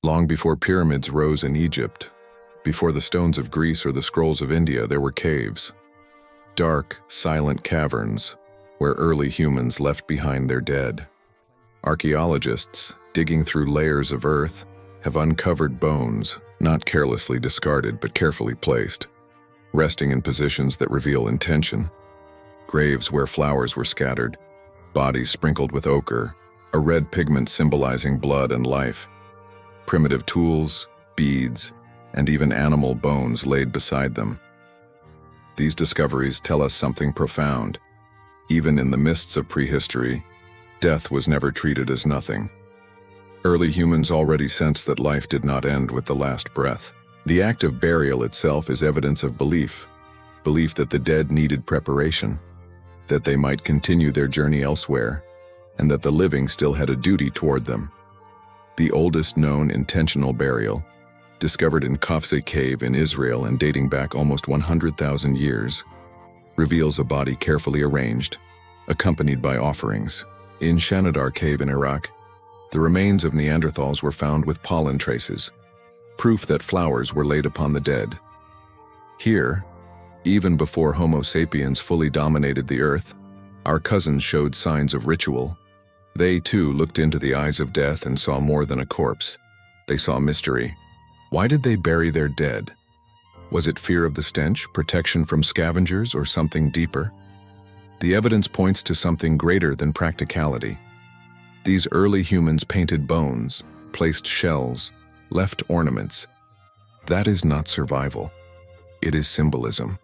Long before pyramids rose in Egypt, before the stones of Greece or the scrolls of India, there were caves. Dark, silent caverns where early humans left behind their dead. Archaeologists, digging through layers of earth, have uncovered bones, not carelessly discarded but carefully placed, resting in positions that reveal intention. Graves where flowers were scattered, bodies sprinkled with ochre, a red pigment symbolizing blood and life. Primitive tools, beads, and even animal bones laid beside them. These discoveries tell us something profound. Even in the mists of prehistory, death was never treated as nothing. Early humans already sensed that life did not end with the last breath. The act of burial itself is evidence of belief that the dead needed preparation, that they might continue their journey elsewhere, and that the living still had a duty toward them. The oldest known intentional burial, discovered in Khafre cave in Israel and dating back almost 100,000 years, reveals a body carefully arranged, accompanied by offerings. In Shanidar cave in Iraq, the remains of Neanderthals were found with pollen traces, proof that flowers were laid upon the dead. Here, even before Homo sapiens fully dominated the earth, our cousins showed signs of ritual. They too looked into the eyes of death and saw more than a corpse. They saw mystery. Why did they bury their dead? Was it fear of the stench, protection from scavengers, or something deeper? The evidence points to something greater than practicality. These early humans painted bones, placed shells, left ornaments. That is not survival. It is symbolism.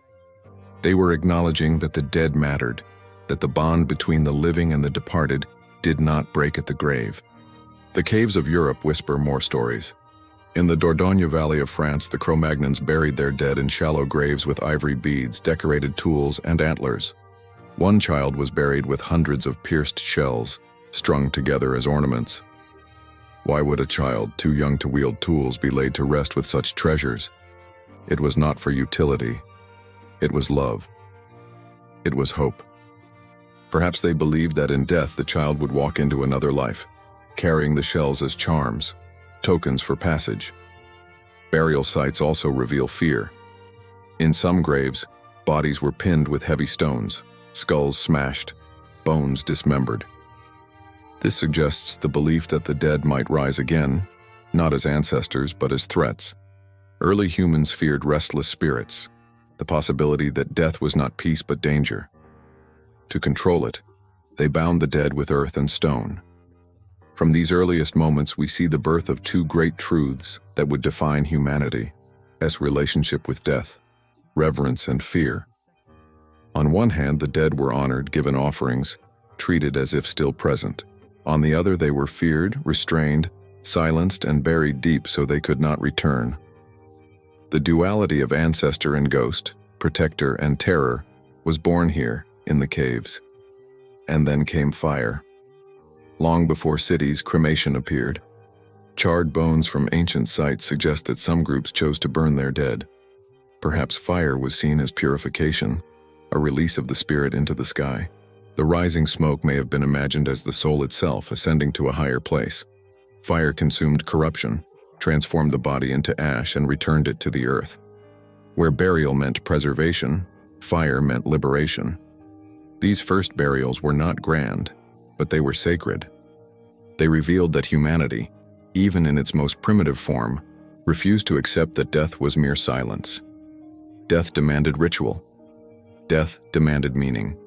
They were acknowledging that the dead mattered, that the bond between the living and the departed did not break at the grave. The caves of Europe whisper more stories. In the Dordogne Valley of France, the Cro-Magnons buried their dead in shallow graves with ivory beads, decorated tools, and antlers. One child was buried with hundreds of pierced shells, strung together as ornaments. Why would a child too young to wield tools be laid to rest with such treasures? It was not for utility. It was love. It was hope. Perhaps they believed that in death the child would walk into another life, carrying the shells as charms, tokens for passage. Burial sites also reveal fear. In some graves, bodies were pinned with heavy stones, skulls smashed, bones dismembered. This suggests the belief that the dead might rise again, not as ancestors but as threats. Early humans feared restless spirits, the possibility that death was not peace but danger. To control it, they bound the dead with earth and stone. From these earliest moments, we see the birth of two great truths that would define humanity's relationship with death: reverence and fear. On one hand, the dead were honored, given offerings, treated as if still present. On the other, they were feared, restrained, silenced, and buried deep so they could not return. The duality of ancestor and ghost, protector and terror, was born here in the caves. And then came fire. Long before cities, cremation appeared. Charred bones from ancient sites suggest that some groups chose to burn their dead. Perhaps fire was seen as purification, a release of the spirit into the sky. The rising smoke may have been imagined as the soul itself ascending to a higher place. Fire consumed corruption, transformed the body into ash, and returned it to the earth. Where burial meant preservation, fire meant liberation. These first burials were not grand, but they were sacred. They revealed that humanity, even in its most primitive form, refused to accept that death was mere silence. Death demanded ritual. Death demanded meaning.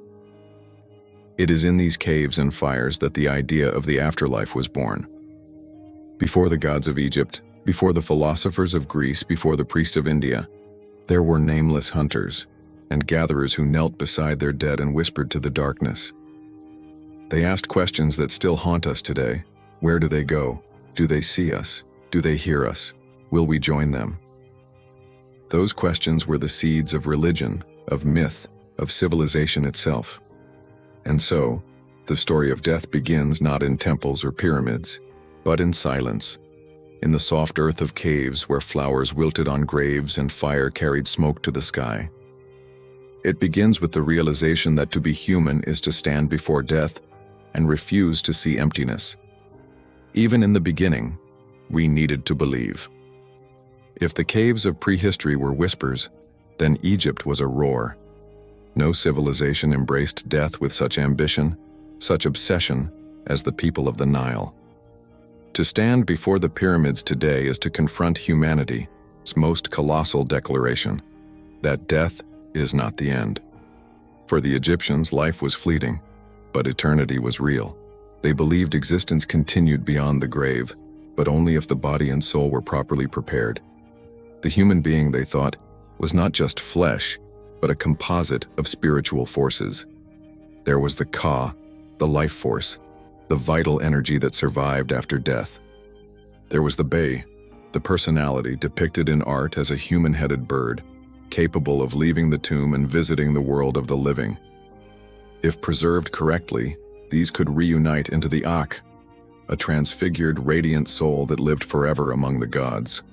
It is in these caves and fires that the idea of the afterlife was born. Before the gods of Egypt, before the philosophers of Greece, before the priests of India, there were nameless hunters and gatherers who knelt beside their dead and whispered to the darkness. They asked questions that still haunt us today. Where do they go? Do they see us? Do they hear us? Will we join them? Those questions were the seeds of religion, of myth, of civilization itself. And so, the story of death begins not in temples or pyramids, but in silence, in the soft earth of caves where flowers wilted on graves and fire carried smoke to the sky. It begins with the realization that to be human is to stand before death and refuse to see emptiness. Even in the beginning, We needed to believe. If the caves of prehistory were whispers, then Egypt was a roar. No civilization embraced death with such ambition, such obsession, as the people of the Nile. To stand before the pyramids today is to confront humanity's most colossal declaration, that death is not the end. For the Egyptians, life was fleeting, but eternity was real. They believed existence continued beyond the grave, but only if the body and soul were properly prepared. The human being, they thought, was not just flesh, but a composite of spiritual forces. There was the Ka, the life force, the vital energy that survived after death. There was the Bay, the personality depicted in art as a human-headed bird, capable of leaving the tomb and visiting the world of the living. If preserved correctly, these could reunite into the Ak, a transfigured, radiant soul that lived forever among the gods.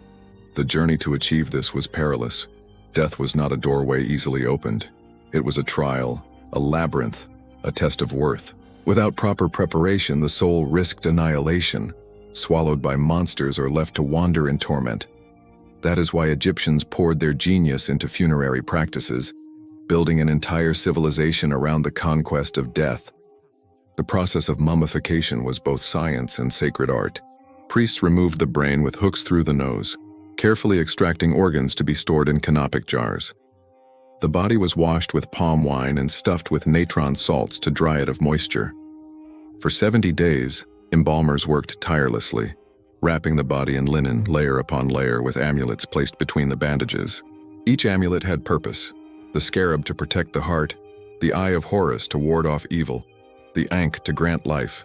The journey to achieve this was perilous. Death was not a doorway easily opened. It was a trial, a labyrinth, a test of worth. Without proper preparation, the soul risked annihilation, swallowed by monsters or left to wander in torment. That is why Egyptians poured their genius into funerary practices, building an entire civilization around the conquest of death. The process of mummification was both science and sacred art. Priests removed the brain with hooks through the nose, carefully extracting organs to be stored in canopic jars. The body was washed with palm wine and stuffed with natron salts to dry it of moisture. For 70 days, embalmers worked tirelessly, wrapping the body in linen layer upon layer with amulets placed between the bandages. Each amulet had purpose: the scarab to protect the heart, the eye of Horus to ward off evil, the ankh to grant life.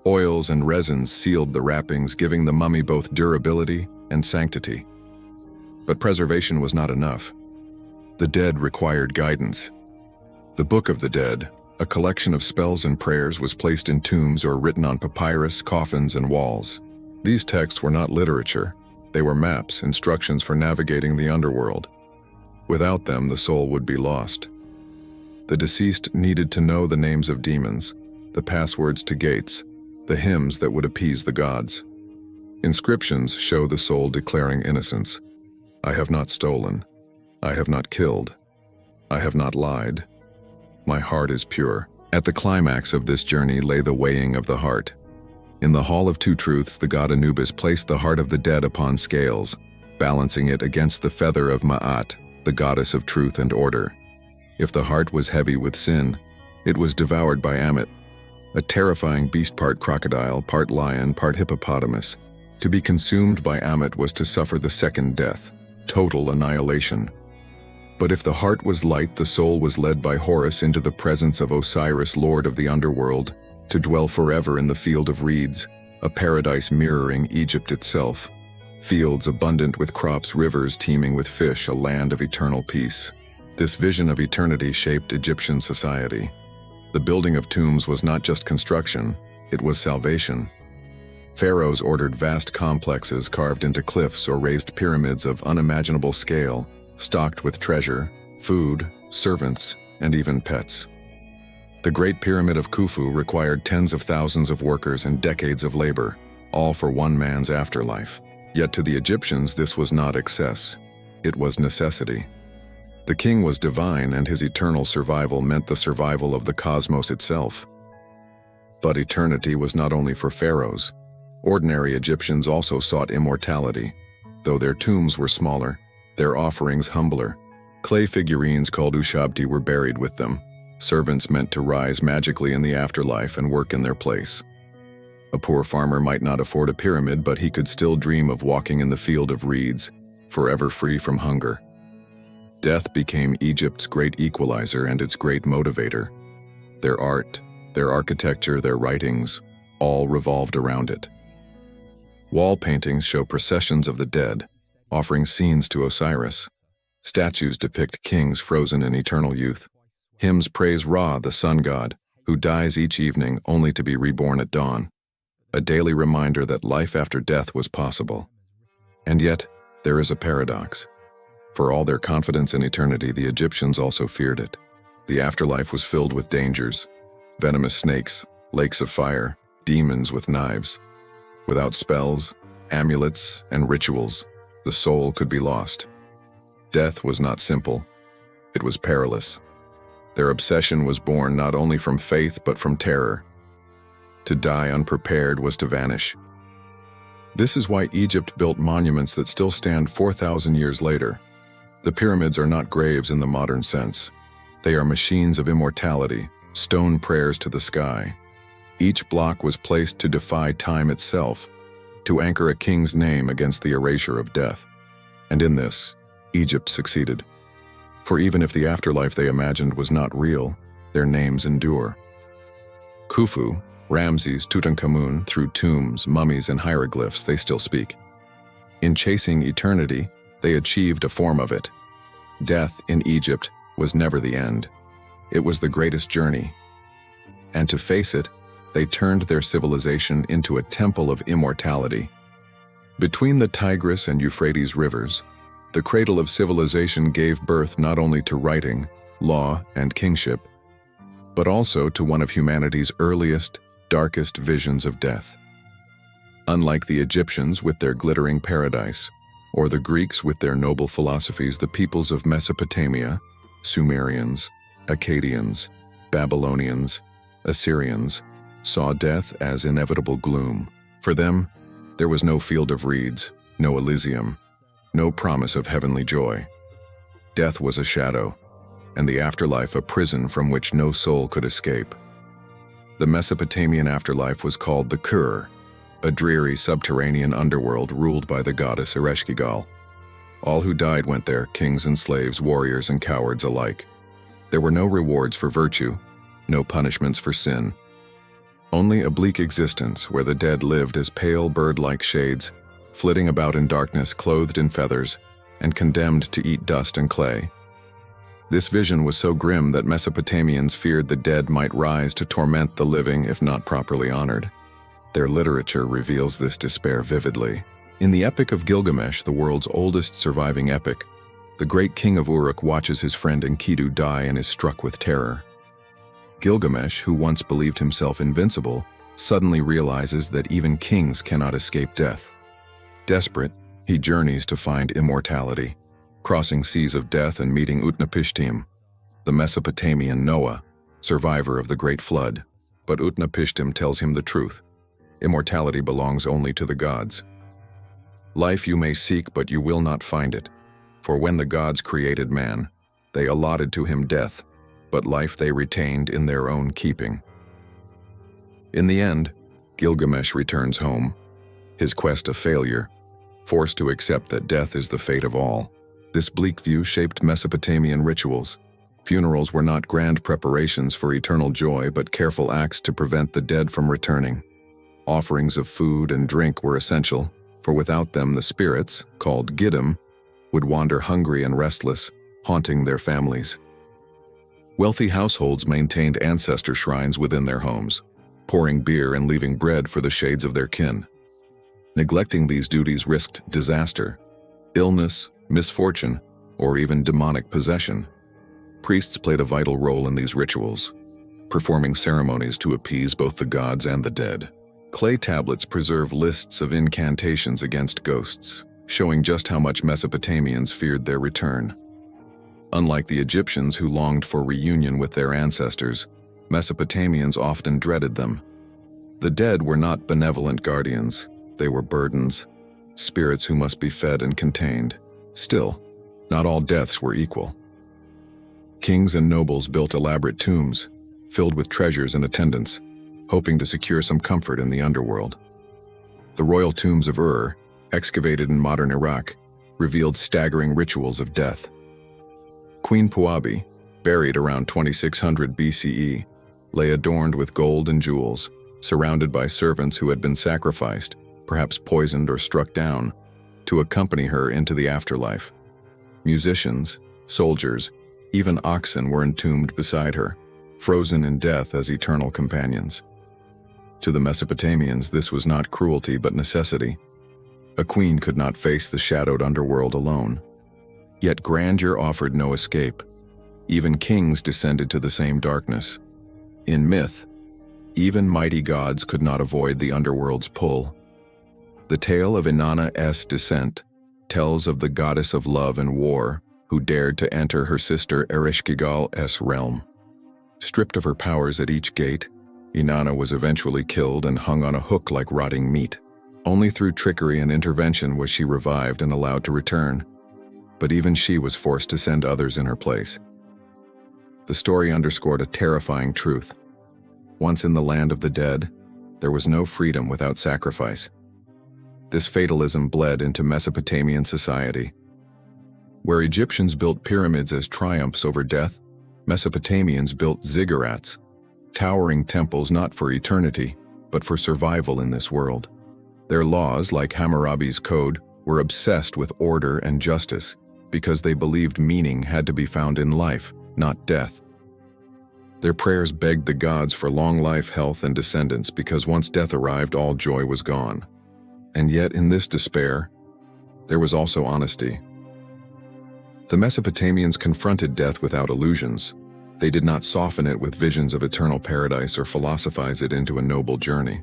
Oils and resins sealed the wrappings, giving the mummy both durability and sanctity. But preservation was not enough. The dead required guidance. The Book of the Dead, a collection of spells and prayers, was placed in tombs or written on papyrus, coffins, and walls. These texts were not literature. They were maps, instructions for navigating the underworld. Without them, the soul would be lost. The deceased needed to know the names of demons, the passwords to gates, the hymns that would appease the gods. Inscriptions show the soul declaring innocence. I have not stolen. I have not killed. I have not lied. My heart is pure. At the climax of this journey lay the weighing of the heart. In the Hall of Two Truths, the god Anubis placed the heart of the dead upon scales, balancing it against the feather of Ma'at, the goddess of truth and order. If the heart was heavy with sin, it was devoured by Ammit, a terrifying beast, part crocodile, part lion, part hippopotamus. To be consumed by Ammit was to suffer the second death, total annihilation. But if the heart was light, the soul was led by Horus into the presence of Osiris, lord of the underworld, to dwell forever in the field of reeds, a paradise mirroring Egypt itself. Fields abundant with crops, rivers teeming with fish, a land of eternal peace. This vision of eternity shaped Egyptian society. The building of tombs was not just construction, it was salvation. Pharaohs ordered vast complexes carved into cliffs or raised pyramids of unimaginable scale, stocked with treasure, food, servants, and even pets. The Great Pyramid of Khufu required tens of thousands of workers and decades of labor, all for one man's afterlife. Yet to the Egyptians, this was not excess. It was necessity. The king was divine, and his eternal survival meant the survival of the cosmos itself. But eternity was not only for pharaohs. Ordinary Egyptians also sought immortality. Though their tombs were smaller, their offerings humbler. Clay figurines called ushabti were buried with them, servants meant to rise magically in the afterlife and work in their place. A poor farmer might not afford a pyramid, but he could still dream of walking in the field of reeds, forever free from hunger. Death became Egypt's great equalizer and its great motivator. Their art, their architecture, their writings, all revolved around it. Wall paintings show processions of the dead, offering scenes to Osiris. Statues depict kings frozen in eternal youth. Hymns praise Ra, the sun god, who dies each evening only to be reborn at dawn. A daily reminder that life after death was possible. And yet, there is a paradox. For all their confidence in eternity, the Egyptians also feared it. The afterlife was filled with dangers: venomous snakes, lakes of fire, demons with knives. Without spells, amulets, and rituals, the soul could be lost. Death was not simple. It was perilous. Their obsession was born not only from faith but from terror. To die unprepared was to vanish. This is why Egypt built monuments that still stand 4,000 years later. The pyramids are not graves in the modern sense. They are machines of immortality, stone prayers to the sky. Each block was placed to defy time itself, to anchor a king's name against the erasure of death. And in this, Egypt succeeded. For even if the afterlife they imagined was not real, their names endure. Khufu, Ramses, Tutankhamun, through tombs, mummies, and hieroglyphs, they still speak. In chasing eternity, they achieved a form of it. Death in Egypt was never the end. It was the greatest journey. And to face it, they turned their civilization into a temple of immortality. Between the Tigris and Euphrates rivers, the cradle of civilization gave birth not only to writing, law, and kingship, but also to one of humanity's earliest, darkest visions of death. Unlike the Egyptians with their glittering paradise, or the Greeks with their noble philosophies, the peoples of Mesopotamia, Sumerians, Akkadians, Babylonians, Assyrians, saw death as inevitable gloom. For them, there was no field of reeds, no Elysium, no promise of heavenly joy. Death was a shadow, and the afterlife a prison from which no soul could escape. The Mesopotamian afterlife was called the Kur, a dreary subterranean underworld ruled by the goddess Ereshkigal. All who died went there, kings and slaves, warriors and cowards alike. There were no rewards for virtue, no punishments for sin. Only a bleak existence where the dead lived as pale bird-like shades, flitting about in darkness, clothed in feathers, and condemned to eat dust and clay. This vision was so grim that Mesopotamians feared the dead might rise to torment the living if not properly honored. Their literature reveals this despair vividly. In the Epic of Gilgamesh, the world's oldest surviving epic, the great king of Uruk watches his friend Enkidu die and is struck with terror. Gilgamesh, who once believed himself invincible, suddenly realizes that even kings cannot escape death. Desperate, he journeys to find immortality, crossing seas of death and meeting Utnapishtim, the Mesopotamian Noah, survivor of the Great Flood. But Utnapishtim tells him the truth. Immortality belongs only to the gods. Life you may seek, but you will not find it. For when the gods created man, they allotted to him death, but life they retained in their own keeping. In the end, Gilgamesh returns home, his quest a failure, forced to accept that death is the fate of all. This bleak view shaped Mesopotamian rituals. Funerals were not grand preparations for eternal joy, but careful acts to prevent the dead from returning. Offerings of food and drink were essential, for without them the spirits, called Giddim, would wander hungry and restless, haunting their families. Wealthy households maintained ancestor shrines within their homes, pouring beer and leaving bread for the shades of their kin. Neglecting these duties risked disaster, illness, misfortune, or even demonic possession. Priests played a vital role in these rituals, performing ceremonies to appease both the gods and the dead. Clay tablets preserve lists of incantations against ghosts, showing just how much Mesopotamians feared their return. Unlike the Egyptians who longed for reunion with their ancestors, Mesopotamians often dreaded them. The dead were not benevolent guardians, they were burdens, spirits who must be fed and contained. Still, not all deaths were equal. Kings and nobles built elaborate tombs, filled with treasures and attendants, hoping to secure some comfort in the underworld. The royal tombs of Ur, excavated in modern Iraq, revealed staggering rituals of death. Queen Puabi, buried around 2600 BCE, lay adorned with gold and jewels, surrounded by servants who had been sacrificed, perhaps poisoned or struck down, to accompany her into the afterlife. Musicians, soldiers, even oxen were entombed beside her, frozen in death as eternal companions. To the Mesopotamians, this was not cruelty but necessity. A queen could not face the shadowed underworld alone. Yet grandeur offered no escape. Even kings descended to the same darkness. In myth, even mighty gods could not avoid the underworld's pull. The tale of Inanna's descent tells of the goddess of love and war who dared to enter her sister Ereshkigal's realm. Stripped of her powers at each gate, Inanna was eventually killed and hung on a hook like rotting meat. Only through trickery and intervention was she revived and allowed to return, but even she was forced to send others in her place. The story underscored a terrifying truth. Once in the land of the dead, there was no freedom without sacrifice. This fatalism bled into Mesopotamian society. Where Egyptians built pyramids as triumphs over death, Mesopotamians built ziggurats, towering temples not for eternity, but for survival in this world. Their laws, like Hammurabi's code, were obsessed with order and justice because they believed meaning had to be found in life, not death. Their prayers begged the gods for long life, health, and descendants because once death arrived, all joy was gone. And yet, in this despair, there was also honesty. The Mesopotamians confronted death without illusions. They did not soften it with visions of eternal paradise or philosophize it into a noble journey.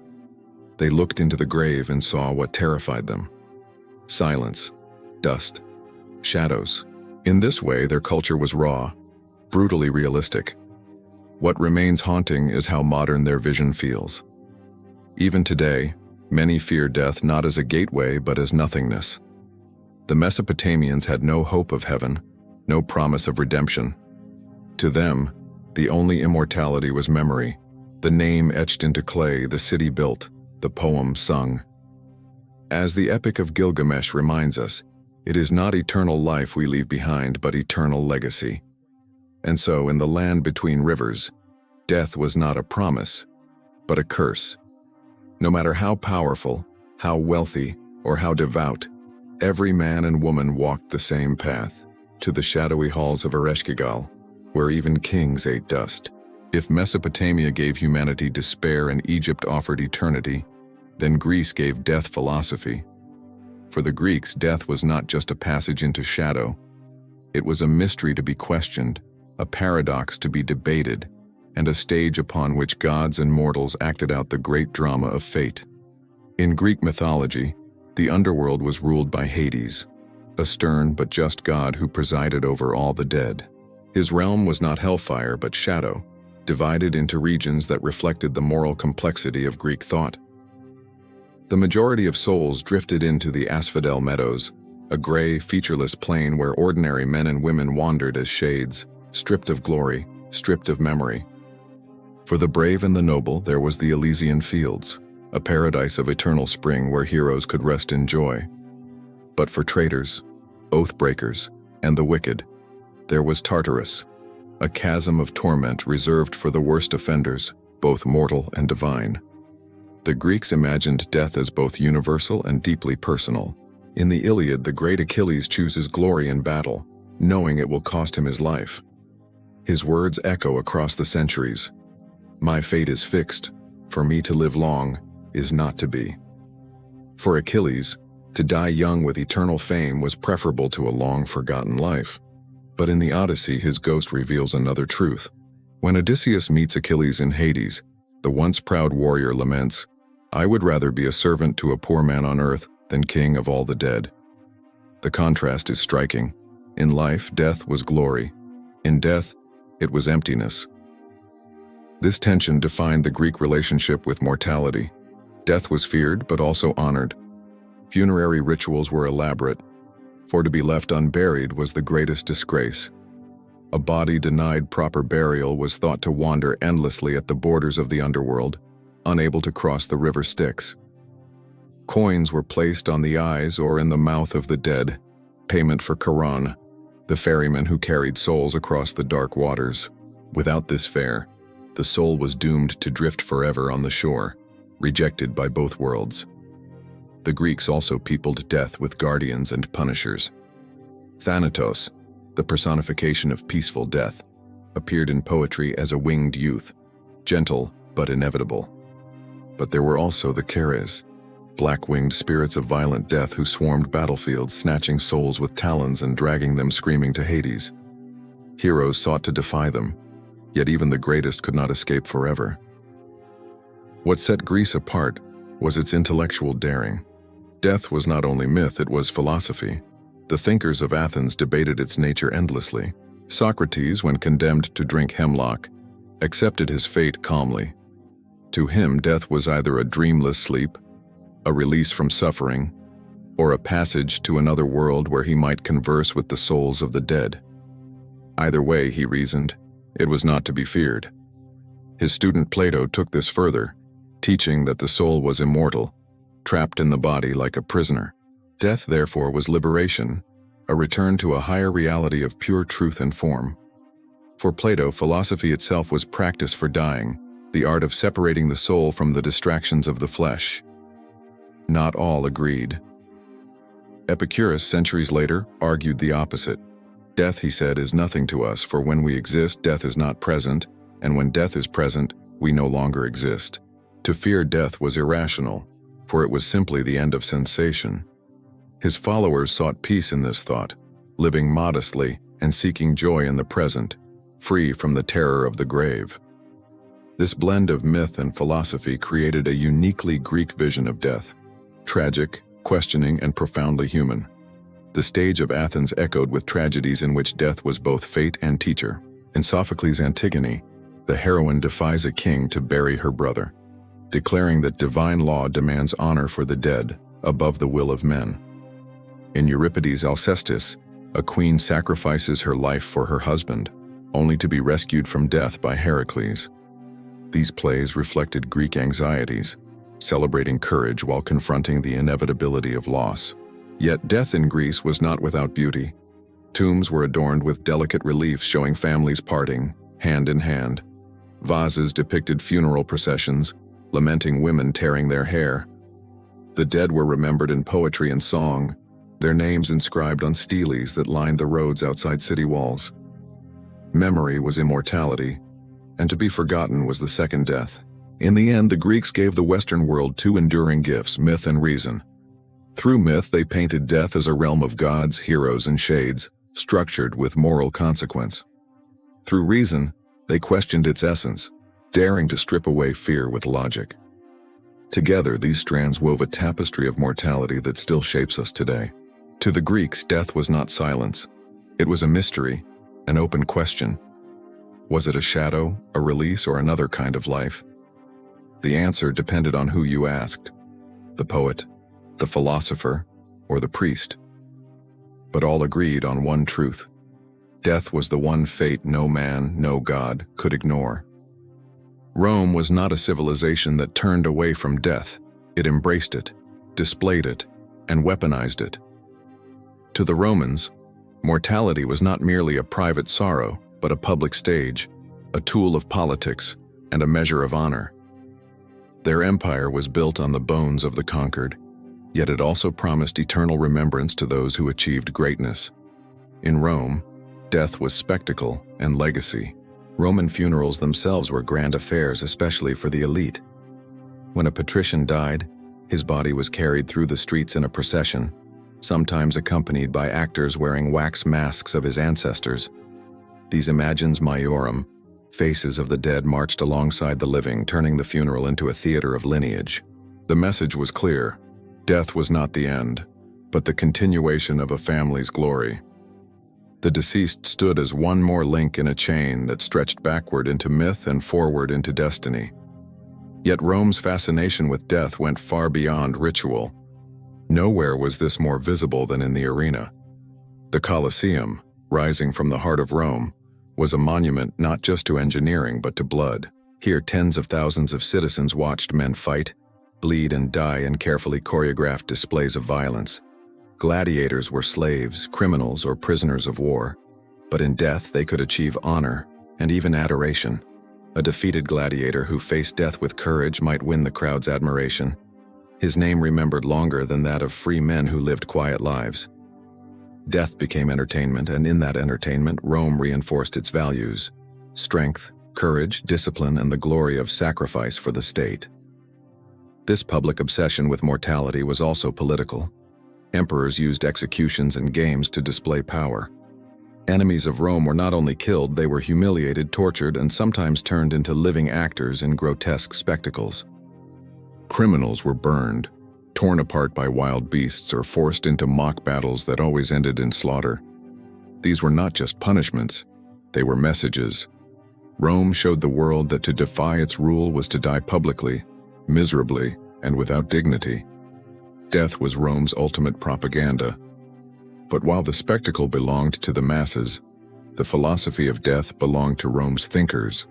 They looked into the grave and saw what terrified them: silence, dust, shadows. In this way, their culture was raw, brutally realistic. What remains haunting is how modern their vision feels. Even today, many fear death not as a gateway but as nothingness. The Mesopotamians had no hope of heaven, no promise of redemption. To them, the only immortality was memory, the name etched into clay, the city built, the poem sung. As the Epic of Gilgamesh reminds us, it is not eternal life we leave behind, but eternal legacy. And so, in the land between rivers, death was not a promise, but a curse. No matter how powerful, how wealthy, or how devout, every man and woman walked the same path, to the shadowy halls of Ereshkigal, where even kings ate dust. If Mesopotamia gave humanity despair and Egypt offered eternity, then Greece gave death philosophy. For the Greeks, death was not just a passage into shadow. It was a mystery to be questioned, a paradox to be debated, and a stage upon which gods and mortals acted out the great drama of fate. In Greek mythology, the underworld was ruled by Hades, a stern but just god who presided over all the dead. His realm was not hellfire but shadow, divided into regions that reflected the moral complexity of Greek thought. The majority of souls drifted into the asphodel meadows, a gray, featureless plain where ordinary men and women wandered as shades, stripped of glory, stripped of memory. For the brave and the noble, there was the Elysian Fields, a paradise of eternal spring where heroes could rest in joy. But for traitors, oath-breakers, and the wicked, there was Tartarus, a chasm of torment reserved for the worst offenders, both mortal and divine. The Greeks imagined death as both universal and deeply personal. In the Iliad, the great Achilles chooses glory in battle, knowing it will cost him his life. His words echo across the centuries: "My fate is fixed, for me to live long is not to be." For Achilles, to die young with eternal fame was preferable to a long-forgotten life. But in the Odyssey, his ghost reveals another truth. When Odysseus meets Achilles in Hades, the once proud warrior laments, "I would rather be a servant to a poor man on earth than king of all the dead." The contrast is striking. In life, death was glory. In death, it was emptiness. This tension defined the Greek relationship with mortality. Death was feared, but also honored. Funerary rituals were elaborate, for to be left unburied was the greatest disgrace. A body denied proper burial was thought to wander endlessly at the borders of the underworld, unable to cross the river Styx. Coins were placed on the eyes or in the mouth of the dead, payment for Charon, the ferryman who carried souls across the dark waters. Without this fare, the soul was doomed to drift forever on the shore, rejected by both worlds. The Greeks also peopled death with guardians and punishers. Thanatos, the personification of peaceful death, appeared in poetry as a winged youth, gentle but inevitable. But there were also the Keres, black-winged spirits of violent death who swarmed battlefields, snatching souls with talons and dragging them screaming to Hades. Heroes sought to defy them, yet even the greatest could not escape forever. What set Greece apart was its intellectual daring. Death was not only myth, it was philosophy. The thinkers of Athens debated its nature endlessly. Socrates, when condemned to drink hemlock, accepted his fate calmly. To him, death was either a dreamless sleep, a release from suffering, or a passage to another world where he might converse with the souls of the dead. Either way, he reasoned, it was not to be feared. His student Plato took this further, teaching that the soul was immortal, trapped in the body like a prisoner. Death, therefore, was liberation, a return to a higher reality of pure truth and form. For Plato, philosophy itself was practice for dying, the art of separating the soul from the distractions of the flesh. Not all agreed. Epicurus, centuries later, argued the opposite. Death, he said, is nothing to us, for when we exist, death is not present, and when death is present, we no longer exist. To fear death was irrational, for it was simply the end of sensation. His followers sought peace in this thought, living modestly and seeking joy in the present, free from the terror of the grave. This blend of myth and philosophy created a uniquely Greek vision of death, tragic, questioning, and profoundly human. The stage of Athens echoed with tragedies in which death was both fate and teacher. In Sophocles' Antigone, the heroine defies a king to bury her brother, declaring that divine law demands honor for the dead above the will of men. In Euripides' Alcestis, a queen sacrifices her life for her husband, only to be rescued from death by Heracles. These plays reflected Greek anxieties, celebrating courage while confronting the inevitability of loss. Yet death in Greece was not without beauty. Tombs were adorned with delicate reliefs showing families parting, hand in hand. Vases depicted funeral processions, lamenting women tearing their hair. The dead were remembered in poetry and song, their names inscribed on steles that lined the roads outside city walls. Memory was immortality, and to be forgotten was the second death. In the end, the Greeks gave the Western world two enduring gifts, myth and reason. Through myth, they painted death as a realm of gods, heroes, and shades, structured with moral consequence. Through reason, they questioned its essence, daring to strip away fear with logic. Together, these strands wove a tapestry of mortality that still shapes us today. To the Greeks, death was not silence. It was a mystery, an open question. Was it a shadow, a release, or another kind of life? The answer depended on who you asked, the poet, the philosopher, or the priest. But all agreed on one truth. Death was the one fate no man, no god, could ignore. Rome was not a civilization that turned away from death. It embraced it, displayed it, and weaponized it. To the Romans, mortality was not merely a private sorrow, but a public stage, a tool of politics, and a measure of honor. Their empire was built on the bones of the conquered, yet it also promised eternal remembrance to those who achieved greatness. In Rome, death was spectacle and legacy. Roman funerals themselves were grand affairs, especially for the elite. When a patrician died, his body was carried through the streets in a procession, sometimes accompanied by actors wearing wax masks of his ancestors. These images maiorum, faces of the dead, marched alongside the living, turning the funeral into a theater of lineage. The message was clear. Death was not the end, but the continuation of a family's glory. The deceased stood as one more link in a chain that stretched backward into myth and forward into destiny. Yet Rome's fascination with death went far beyond ritual. Nowhere was this more visible than in the arena. The Colosseum, rising from the heart of Rome, was a monument not just to engineering but to blood. Here, tens of thousands of citizens watched men fight, bleed, and die in carefully choreographed displays of violence. Gladiators were slaves, criminals, or prisoners of war, but in death they could achieve honor and even adoration. A defeated gladiator who faced death with courage might win the crowd's admiration, his name remembered longer than that of free men who lived quiet lives. Death became entertainment, and in that entertainment, Rome reinforced its values: strength, courage, discipline, and the glory of sacrifice for the state. This public obsession with mortality was also political. Emperors used executions and games to display power. Enemies of Rome were not only killed, they were humiliated, tortured, and sometimes turned into living actors in grotesque spectacles. Criminals were burned, torn apart by wild beasts or forced into mock battles that always ended in slaughter. These were not just punishments, they were messages. Rome showed the world that to defy its rule was to die publicly, miserably, and without dignity. Death was Rome's ultimate propaganda. But while the spectacle belonged to the masses, the philosophy of death belonged to Rome's thinkers.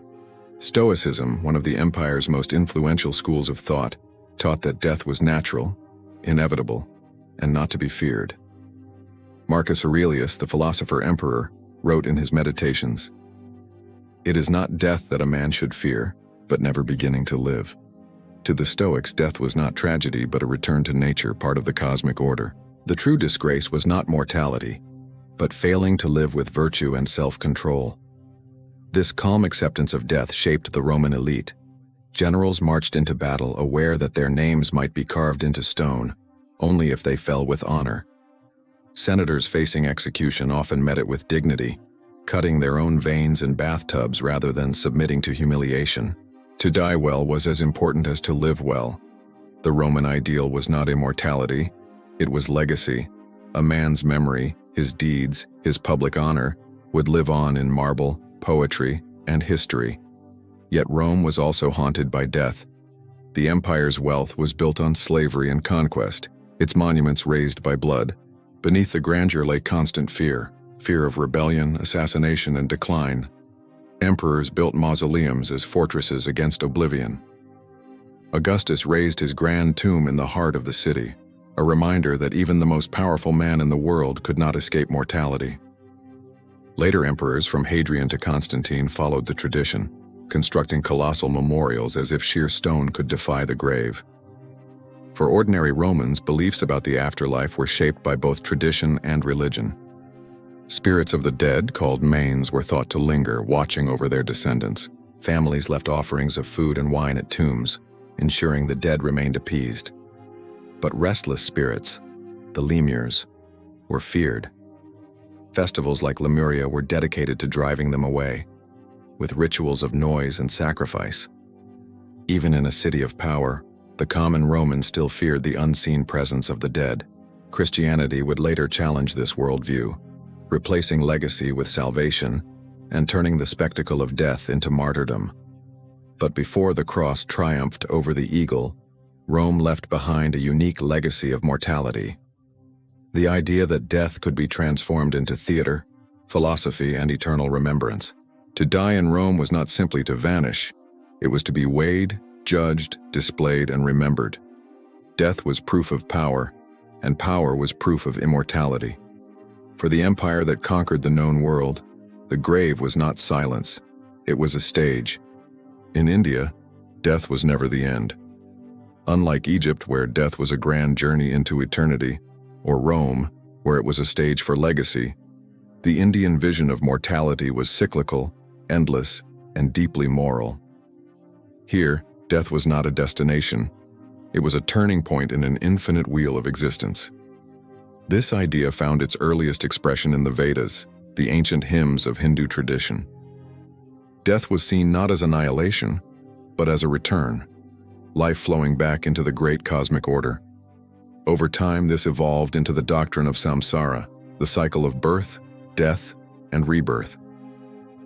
Stoicism, one of the empire's most influential schools of thought, taught that death was natural, inevitable, and not to be feared. Marcus Aurelius, the philosopher-emperor, wrote in his Meditations, "It is not death that a man should fear, but never beginning to live." To the Stoics, death was not tragedy, but a return to nature, part of the cosmic order. The true disgrace was not mortality, but failing to live with virtue and self-control. This calm acceptance of death shaped the Roman elite. Generals marched into battle aware that their names might be carved into stone, only if they fell with honor. Senators facing execution often met it with dignity, cutting their own veins in bathtubs rather than submitting to humiliation. To die well was as important as to live well. The Roman ideal was not immortality, it was legacy. A man's memory, his deeds, his public honor, would live on in marble, poetry, and history. Yet Rome was also haunted by death. The empire's wealth was built on slavery and conquest, its monuments raised by blood. Beneath the grandeur lay constant fear of rebellion, assassination, and decline. Emperors built mausoleums as fortresses against oblivion. Augustus raised his grand tomb in the heart of the city, a reminder that even the most powerful man in the world could not escape mortality. Later emperors, from Hadrian to Constantine, followed the tradition, constructing colossal memorials as if sheer stone could defy the grave. For ordinary Romans, beliefs about the afterlife were shaped by both tradition and religion. Spirits of the dead, called manes, were thought to linger, watching over their descendants. Families left offerings of food and wine at tombs, ensuring the dead remained appeased. But restless spirits, the lemures, were feared. Festivals like Lemuria were dedicated to driving them away, with rituals of noise and sacrifice. Even in a city of power, the common Roman still feared the unseen presence of the dead. Christianity would later challenge this worldview, replacing legacy with salvation and turning the spectacle of death into martyrdom. But before the cross triumphed over the eagle, Rome left behind a unique legacy of mortality. The idea that death could be transformed into theater, philosophy, and eternal remembrance. To die in Rome was not simply to vanish, it was to be weighed, judged, displayed, and remembered. Death was proof of power, and power was proof of immortality. For the empire that conquered the known world, the grave was not silence, it was a stage. In India, death was never the end. Unlike Egypt, where death was a grand journey into eternity, or Rome, where it was a stage for legacy, the Indian vision of mortality was cyclical, endless, and deeply moral. Here, death was not a destination, it was a turning point in an infinite wheel of existence. This idea found its earliest expression in the Vedas, the ancient hymns of Hindu tradition. Death was seen not as annihilation, but as a return, life flowing back into the great cosmic order. Over time, this evolved into the doctrine of samsara, the cycle of birth, death, and rebirth.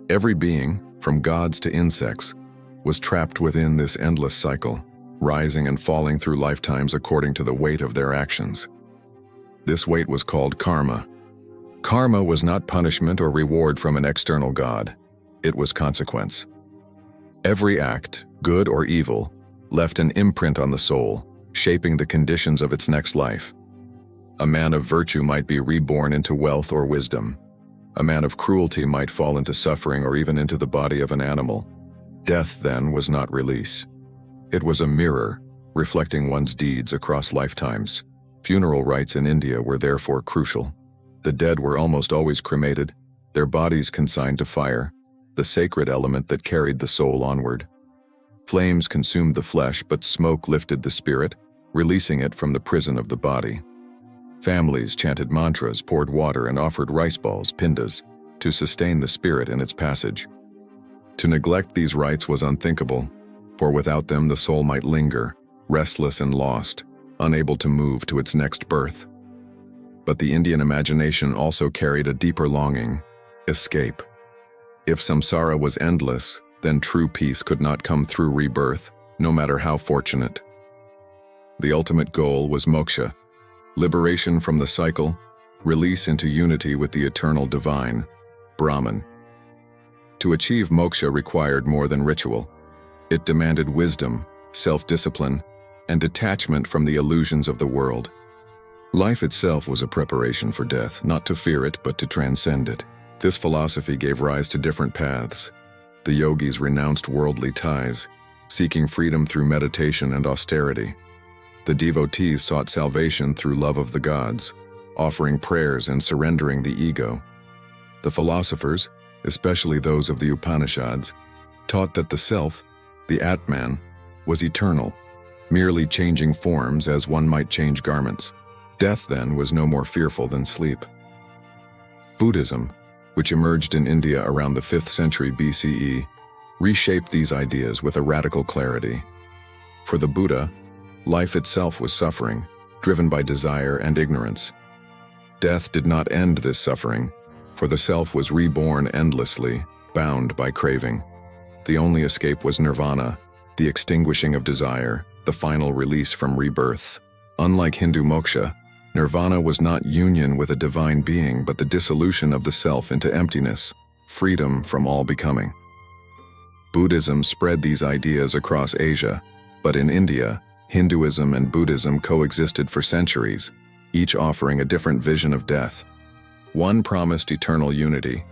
Every being, from gods to insects, was trapped within this endless cycle, rising and falling through lifetimes according to the weight of their actions. This weight was called karma. Karma was not punishment or reward from an external god. It was consequence. Every act, good or evil, left an imprint on the soul, shaping the conditions of its next life. A man of virtue might be reborn into wealth or wisdom. A man of cruelty might fall into suffering or even into the body of an animal. Death, then, was not release. It was a mirror, reflecting one's deeds across lifetimes. Funeral rites in India were therefore crucial. The dead were almost always cremated, their bodies consigned to fire, the sacred element that carried the soul onward. Flames consumed the flesh, but smoke lifted the spirit, releasing it from the prison of the body. Families chanted mantras, poured water, and offered rice balls, pindas, to sustain the spirit in its passage. To neglect these rites was unthinkable, for without them the soul might linger, restless and lost, unable to move to its next birth. But the Indian imagination also carried a deeper longing: escape. If samsara was endless, then true peace could not come through rebirth, no matter how fortunate. The ultimate goal was moksha, liberation from the cycle, release into unity with the eternal divine, Brahman. To achieve moksha required more than ritual. It demanded wisdom, self-discipline, and detachment from the illusions of the world. Life itself was a preparation for death, not to fear it, but to transcend it. This philosophy gave rise to different paths. The yogis renounced worldly ties, seeking freedom through meditation and austerity. The devotees sought salvation through love of the gods, offering prayers and surrendering the ego. The philosophers, especially those of the Upanishads, taught that the self, the Atman, was eternal, merely changing forms as one might change garments. Death, then, was no more fearful than sleep. Buddhism, which emerged in India around the 5th century BCE, reshaped these ideas with a radical clarity. For the Buddha, life itself was suffering, driven by desire and ignorance. Death did not end this suffering, for the self was reborn endlessly, bound by craving. The only escape was nirvana, the extinguishing of desire, the final release from rebirth. Unlike Hindu moksha, nirvana was not union with a divine being, but the dissolution of the self into emptiness, freedom from all becoming. Buddhism spread these ideas across Asia, but in India, Hinduism and Buddhism coexisted for centuries, each offering a different vision of death. One promised eternal unity,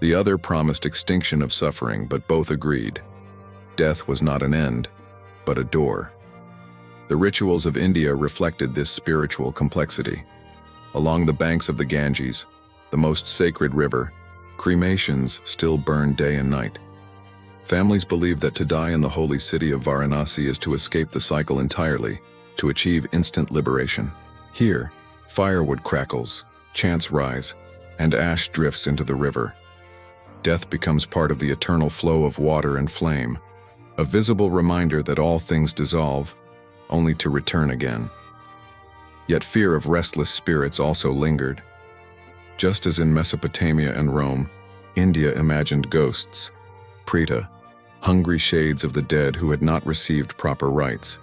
the other promised extinction of suffering, but both agreed. Death was not an end, but a door. The rituals of India reflected this spiritual complexity. Along the banks of the Ganges, the most sacred river, cremations still burned day and night. Families believed that to die in the holy city of Varanasi is to escape the cycle entirely, to achieve instant liberation. Here, firewood crackles, chants rise, and ash drifts into the river. Death becomes part of the eternal flow of water and flame, a visible reminder that all things dissolve, only to return again. Yet fear of restless spirits also lingered. Just as in Mesopotamia and Rome, India imagined ghosts, preta, hungry shades of the dead who had not received proper rites.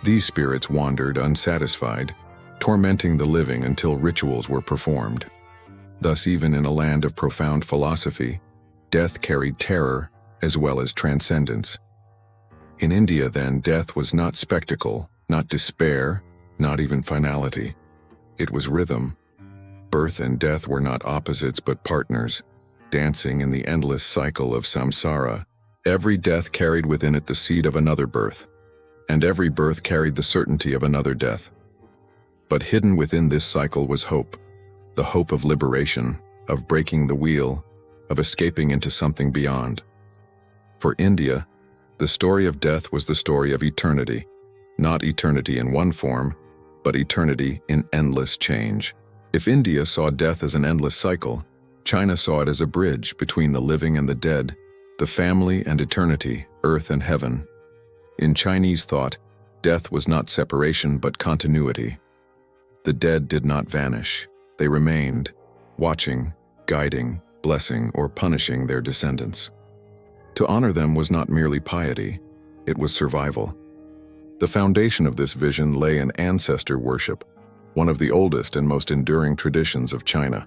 These spirits wandered unsatisfied, tormenting the living until rituals were performed. Thus, even in a land of profound philosophy, death carried terror as well as transcendence. In India, then, death was not spectacle, not despair, not even finality. It was rhythm. Birth and death were not opposites but partners, dancing in the endless cycle of samsara. Every death carried within it the seed of another birth, and every birth carried the certainty of another death. But hidden within this cycle was hope, the hope of liberation, of breaking the wheel, of escaping into something beyond. For India, the story of death was the story of eternity, not eternity in one form, but eternity in endless change. If India saw death as an endless cycle, China saw it as a bridge between the living and the dead, the family and eternity, earth and heaven. In Chinese thought, death was not separation but continuity. The dead did not vanish. They remained, watching, guiding, blessing, or punishing their descendants. To honor them was not merely piety, it was survival. The foundation of this vision lay in ancestor worship, one of the oldest and most enduring traditions of China.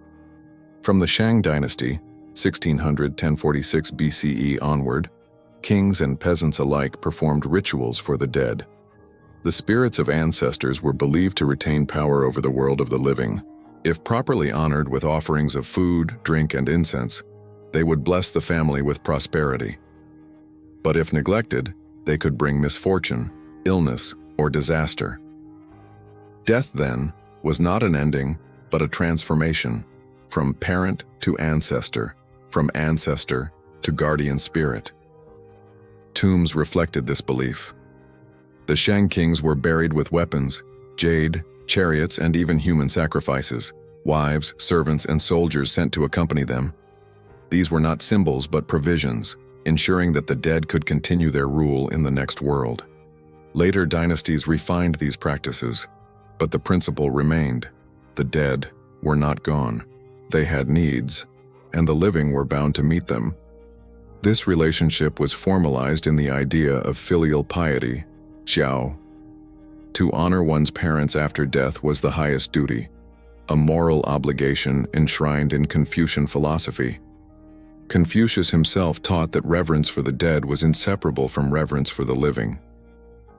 From the Shang dynasty, 1600–1046 BCE onward, kings and peasants alike performed rituals for the dead. The spirits of ancestors were believed to retain power over the world of the living. If properly honored with offerings of food, drink, and incense, they would bless the family with prosperity. But if neglected, they could bring misfortune, illness, or disaster. Death, then, was not an ending, but a transformation, from parent to ancestor, from ancestor to guardian spirit. Tombs reflected this belief. The Shang kings were buried with weapons, jade, chariots, and even human sacrifices, wives, servants, and soldiers sent to accompany them. These were not symbols but provisions, ensuring that the dead could continue their rule in the next world. Later dynasties refined these practices, but the principle remained. The dead were not gone. They had needs, and the living were bound to meet them. This relationship was formalized in the idea of filial piety, xiao. To honor one's parents after death was the highest duty, a moral obligation enshrined in Confucian philosophy. Confucius himself taught that reverence for the dead was inseparable from reverence for the living.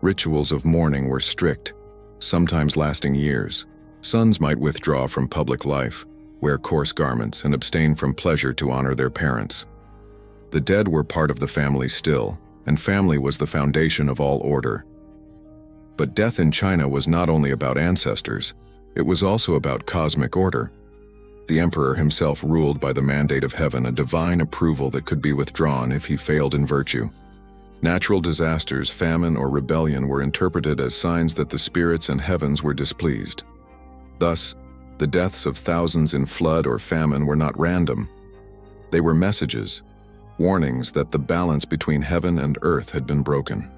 Rituals of mourning were strict, sometimes lasting years. Sons might withdraw from public life, wear coarse garments, and abstain from pleasure to honor their parents. The dead were part of the family still, and family was the foundation of all order. But death in China was not only about ancestors, it was also about cosmic order. The emperor himself ruled by the mandate of heaven, a divine approval that could be withdrawn if he failed in virtue. Natural disasters, famine, or rebellion were interpreted as signs that the spirits and heavens were displeased. Thus, the deaths of thousands in flood or famine were not random. They were messages, warnings that the balance between heaven and earth had been broken.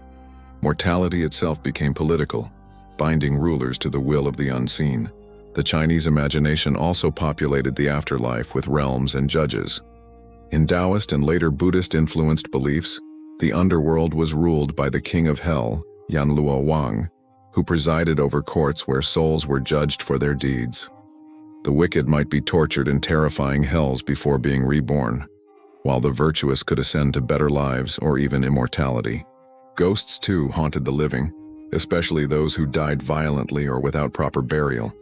Mortality itself became political, binding rulers to the will of the unseen. The Chinese imagination also populated the afterlife with realms and judges. In Taoist and later Buddhist-influenced beliefs, the underworld was ruled by the king of hell, Yanluo Wang, who presided over courts where souls were judged for their deeds. The wicked might be tortured in terrifying hells before being reborn, while the virtuous could ascend to better lives or even immortality. Ghosts, too, haunted the living, especially those who died violently or without proper burial.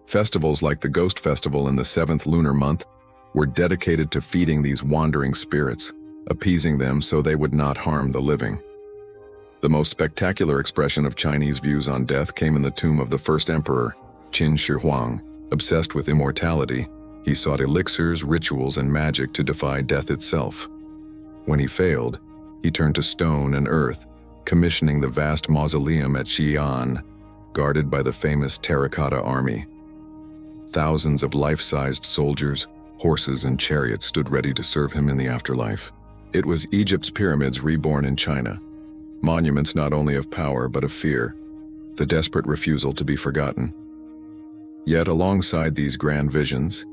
Festivals like the Ghost Festival in the 7th lunar month were dedicated to feeding these wandering spirits, appeasing them so they would not harm the living. The most spectacular expression of Chinese views on death came in the tomb of the first emperor, Qin Shi Huang. Obsessed with immortality, he sought elixirs, rituals, and magic to defy death itself. When he failed, he turned to stone and earth, commissioning the vast mausoleum at Xi'an, guarded by the famous terracotta army. Thousands of life-sized soldiers, horses, and chariots stood ready to serve him in the afterlife. It was Egypt's pyramids reborn in China, monuments not only of power but of fear, the desperate refusal to be forgotten. Yet alongside these grand visions,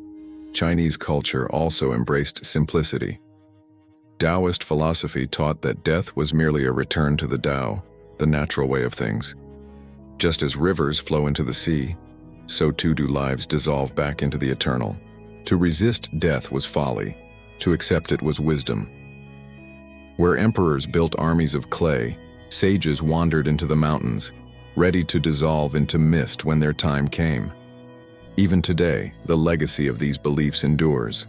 Chinese culture also embraced simplicity. Taoist philosophy taught that death was merely a return to the Tao, the natural way of things. Just as rivers flow into the sea, so too do lives dissolve back into the eternal. To resist death was folly, to accept it was wisdom. Where emperors built armies of clay, sages wandered into the mountains, ready to dissolve into mist when their time came. Even today, the legacy of these beliefs endures.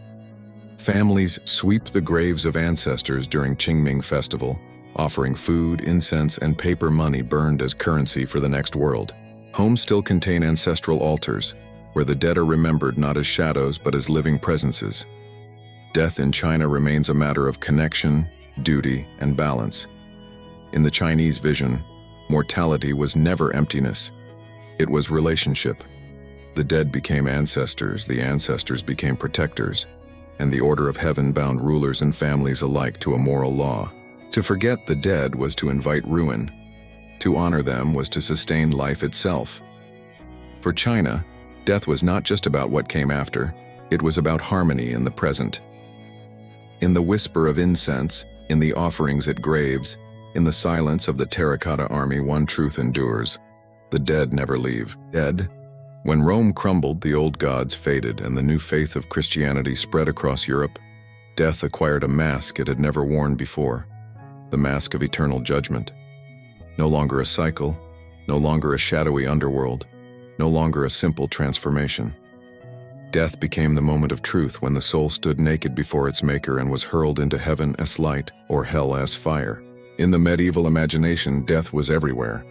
Families sweep the graves of ancestors during Qingming Festival, offering food, incense, and paper money burned as currency for the next world. Homes still contain ancestral altars, where the dead are remembered not as shadows but as living presences. Death in China remains a matter of connection, duty, and balance. In the Chinese vision, mortality was never emptiness. It was relationship. The dead became ancestors, the ancestors became protectors, and the order of heaven bound rulers and families alike to a moral law. To forget the dead was to invite ruin. To honor them was to sustain life itself. For China, death was not just about what came after, it was about harmony in the present. In the whisper of incense, in the offerings at graves, in the silence of the terracotta army, one truth endures: the dead never leave. Dead? When Rome crumbled, the old gods faded and the new faith of Christianity spread across Europe, death acquired a mask it had never worn before, the mask of eternal judgment. No longer a cycle, no longer a shadowy underworld, no longer a simple transformation. Death became the moment of truth when the soul stood naked before its maker and was hurled into heaven as light or hell as fire. In the medieval imagination, death was everywhere.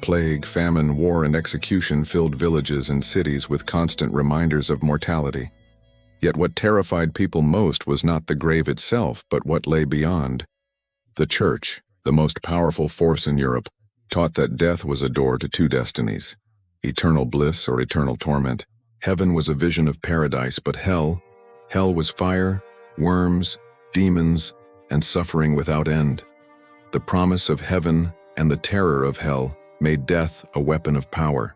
Plague, famine, war, and execution filled villages and cities with constant reminders of mortality. Yet what terrified people most was not the grave itself, but what lay beyond. The Church, the most powerful force in Europe, taught that death was a door to two destinies: eternal bliss or eternal torment. Heaven was a vision of paradise, but hell was fire, worms, demons, and suffering without end. The promise of heaven and the terror of hell made death a weapon of power.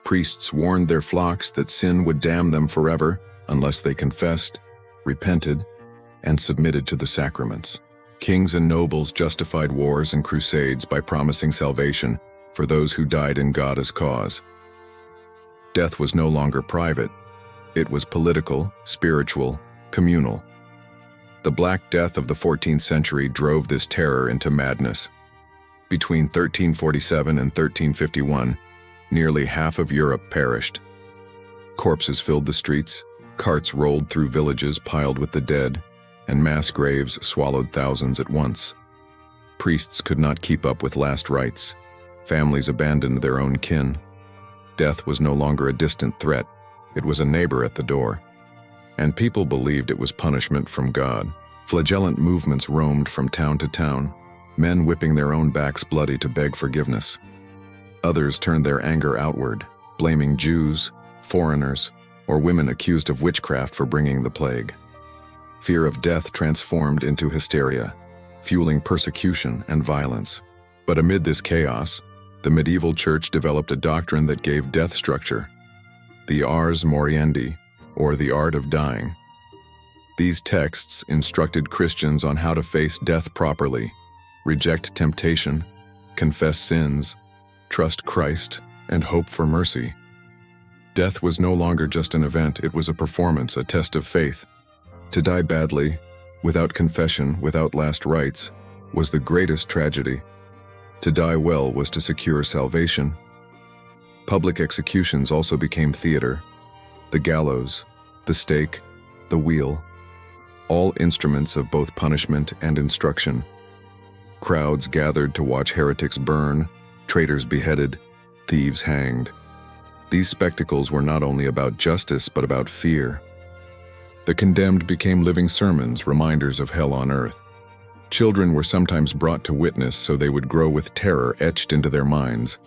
Priests warned their flocks that sin would damn them forever unless they confessed, repented, and submitted to the sacraments. Kings and nobles justified wars and crusades by promising salvation for those who died in God's cause. Death was no longer private. It was political, spiritual, communal. The Black Death of the 14th century drove this terror into madness. Between 1347 and 1351, nearly half of Europe perished. Corpses filled the streets, carts rolled through villages piled with the dead, and mass graves swallowed thousands at once. Priests could not keep up with last rites. Families abandoned their own kin. Death was no longer a distant threat. It was a neighbor at the door. And people believed it was punishment from God. Flagellant movements roamed from town to town, men whipping their own backs bloody to beg forgiveness. Others turned their anger outward, blaming Jews, foreigners, or women accused of witchcraft for bringing the plague. Fear of death transformed into hysteria, fueling persecution and violence. But amid this chaos, the medieval church developed a doctrine that gave death structure: the ars moriendi, or the art of dying. These texts instructed Christians on how to face death properly, reject temptation, confess sins, trust Christ, and hope for mercy. Death was no longer just an event, it was a performance, a test of faith. To die badly, without confession, without last rites, was the greatest tragedy. To die well was to secure salvation. Public executions also became theater. The gallows, the stake, the wheel, all instruments of both punishment and instruction. Crowds gathered to watch heretics burn, traitors beheaded, thieves hanged. These spectacles were not only about justice but about fear. The condemned became living sermons, reminders of hell on earth. Children were sometimes brought to witness so they would grow with terror etched into their minds.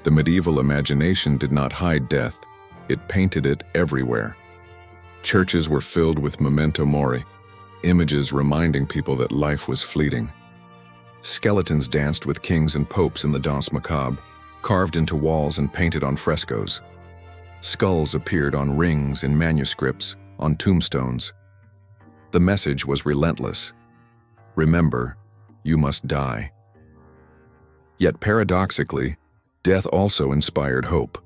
The medieval imagination did not hide death, it painted it everywhere. Churches were filled with memento mori, images reminding people that life was fleeting. Skeletons danced with kings and popes in the danse macabre, carved into walls and painted on frescoes. Skulls appeared on rings, in manuscripts, on tombstones. The message was relentless. Remember, you must die. Yet paradoxically, death also inspired hope.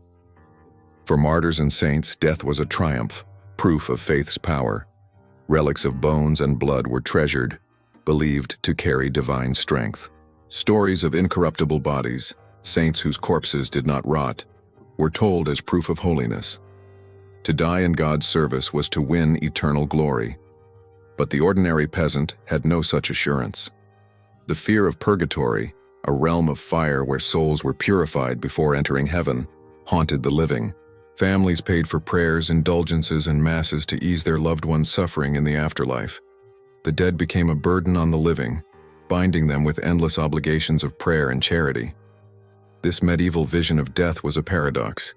For martyrs and saints, death was a triumph, proof of faith's power. Relics of bones and blood were treasured, believed to carry divine strength. Stories of incorruptible bodies, saints whose corpses did not rot, were told as proof of holiness. To die in God's service was to win eternal glory. But the ordinary peasant had no such assurance. The fear of purgatory, a realm of fire where souls were purified before entering heaven, haunted the living. Families paid for prayers, indulgences, and masses to ease their loved ones' suffering in the afterlife. The dead became a burden on the living, binding them with endless obligations of prayer and charity. This medieval vision of death was a paradox.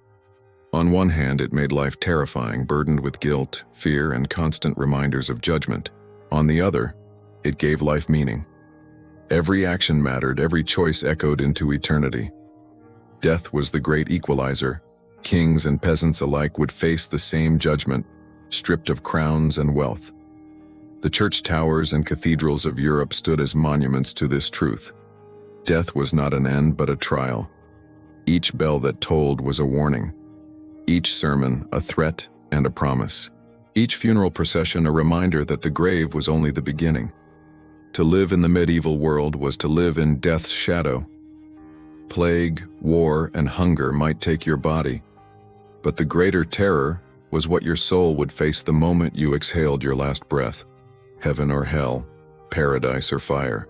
On one hand, it made life terrifying, burdened with guilt, fear, and constant reminders of judgment. On the other, it gave life meaning. Every action mattered, every choice echoed into eternity. Death was the great equalizer. Kings and peasants alike would face the same judgment, stripped of crowns and wealth. The church towers and cathedrals of Europe stood as monuments to this truth. Death was not an end but a trial. Each bell that tolled was a warning. Each sermon a threat and a promise. Each funeral procession a reminder that the grave was only the beginning. To live in the medieval world was to live in death's shadow. Plague, war, and hunger might take your body, but the greater terror was what your soul would face the moment you exhaled your last breath. Heaven or hell, paradise or fire.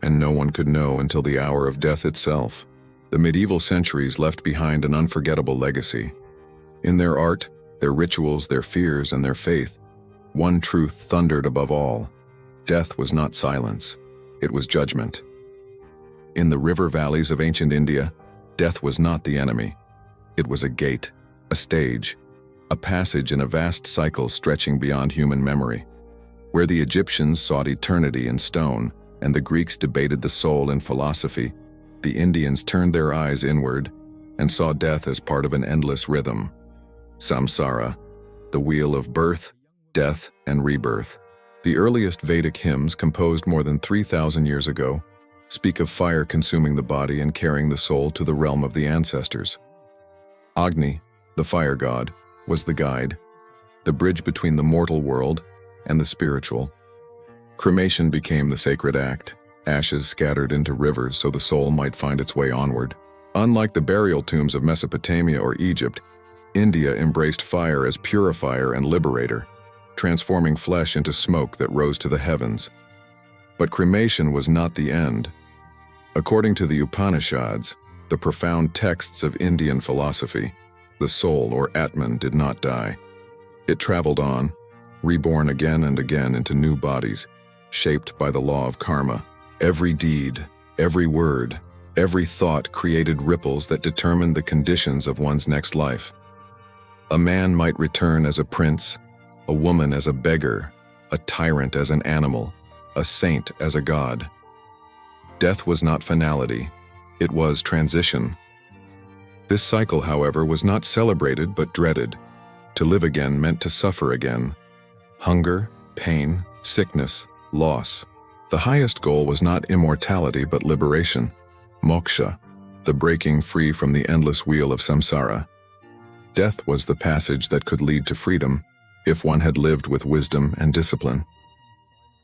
And no one could know until the hour of death itself. The medieval centuries left behind an unforgettable legacy. In their art, their rituals, their fears, and their faith, one truth thundered above all. Death was not silence, it was judgment. In the river valleys of ancient India, death was not the enemy. It was a gate, a stage, a passage in a vast cycle stretching beyond human memory. Where the Egyptians sought eternity in stone, and the Greeks debated the soul in philosophy, the Indians turned their eyes inward and saw death as part of an endless rhythm. Samsara, the wheel of birth, death, and rebirth. The earliest Vedic hymns, composed more than 3,000 years ago, speak of fire consuming the body and carrying the soul to the realm of the ancestors. Agni, the fire god, was the guide, the bridge between the mortal world and the spiritual. Cremation became the sacred act, ashes scattered into rivers so the soul might find its way onward. Unlike the burial tombs of Mesopotamia or Egypt, India embraced fire as purifier and liberator, transforming flesh into smoke that rose to the heavens. But cremation was not the end. According to the Upanishads, the profound texts of Indian philosophy, the soul or Atman did not die. It traveled on, reborn again and again into new bodies, shaped by the law of karma. Every deed, every word, every thought created ripples that determined the conditions of one's next life. A man might return as a prince, a woman as a beggar, a tyrant as an animal, a saint as a god. Death was not finality, it was transition. This cycle, however, was not celebrated but dreaded. To live again meant to suffer again. Hunger, pain, sickness, loss. The highest goal was not immortality but liberation, moksha, the breaking free from the endless wheel of samsara. Death was the passage that could lead to freedom, if one had lived with wisdom and discipline.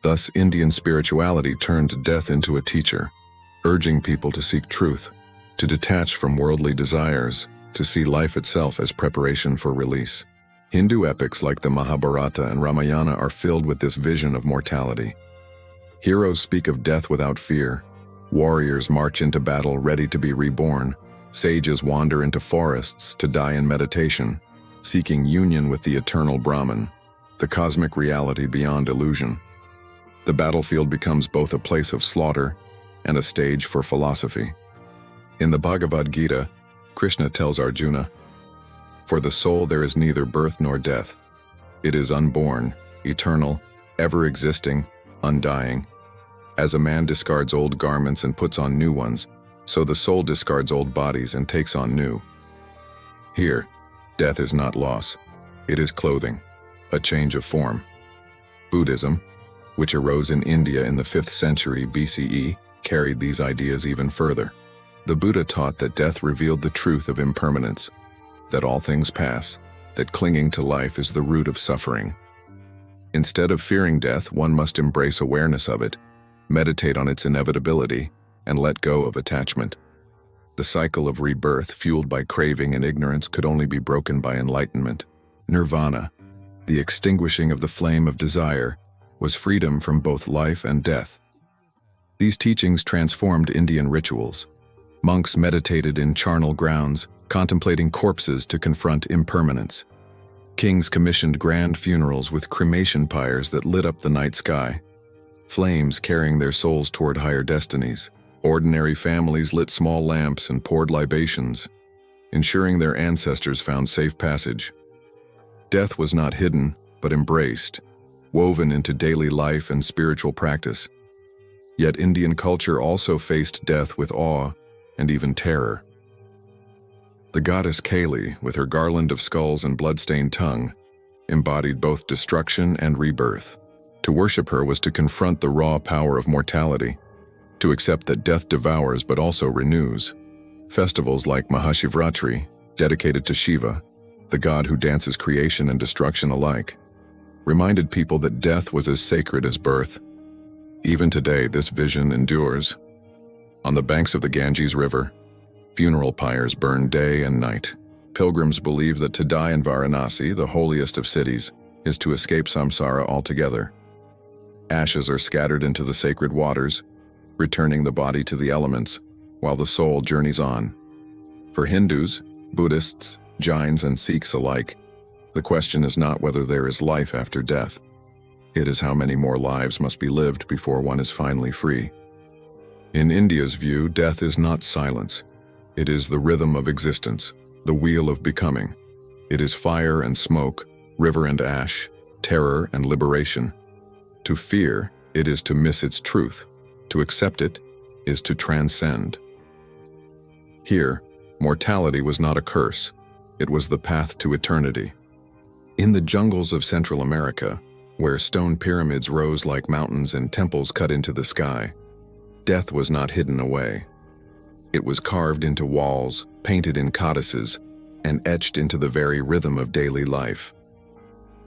Thus, Indian spirituality turned death into a teacher, urging people to seek truth, to detach from worldly desires, to see life itself as preparation for release. Hindu epics like the Mahabharata and Ramayana are filled with this vision of mortality. Heroes speak of death without fear. Warriors march into battle ready to be reborn. Sages wander into forests to die in meditation, seeking union with the eternal Brahman, the cosmic reality beyond illusion. The battlefield becomes both a place of slaughter and a stage for philosophy. In the Bhagavad Gita, Krishna tells Arjuna, "For the soul there is neither birth nor death. It is unborn, eternal, ever-existing, undying. As a man discards old garments and puts on new ones, so the soul discards old bodies and takes on new." Here, death is not loss. It is clothing, a change of form. Buddhism, which arose in India in the 5th century BCE, carried these ideas even further. The Buddha taught that death revealed the truth of impermanence, that all things pass, that clinging to life is the root of suffering. Instead of fearing death, one must embrace awareness of it, meditate on its inevitability, and let go of attachment. The cycle of rebirth, fueled by craving and ignorance, could only be broken by enlightenment. Nirvana, the extinguishing of the flame of desire, was freedom from both life and death. These teachings transformed Indian rituals. Monks meditated in charnel grounds, contemplating corpses to confront impermanence. Kings commissioned grand funerals with cremation pyres that lit up the night sky, flames carrying their souls toward higher destinies. Ordinary families lit small lamps and poured libations, ensuring their ancestors found safe passage. Death was not hidden, but embraced, woven into daily life and spiritual practice. Yet Indian culture also faced death with awe and even terror. The goddess Kali, with her garland of skulls and blood-stained tongue, embodied both destruction and rebirth. To worship her was to confront the raw power of mortality, to accept that death devours but also renews. Festivals like Mahashivratri, dedicated to Shiva, the god who dances creation and destruction alike, reminded people that death was as sacred as birth. Even today, this vision endures. On the banks of the Ganges River, funeral pyres burn day and night. Pilgrims believe that to die in Varanasi, the holiest of cities, is to escape samsara altogether. Ashes are scattered into the sacred waters, returning the body to the elements, while the soul journeys on. For Hindus, Buddhists, Jains, and Sikhs alike, the question is not whether there is life after death. It is how many more lives must be lived before one is finally free. In India's view, death is not silence. It is the rhythm of existence, the wheel of becoming. It is fire and smoke, river and ash, terror and liberation. To fear, it is to miss its truth. To accept it is to transcend. Here, mortality was not a curse, it was the path to eternity. In the jungles of Central America, where stone pyramids rose like mountains and temples cut into the sky, death was not hidden away. It was carved into walls, painted in codices, and etched into the very rhythm of daily life.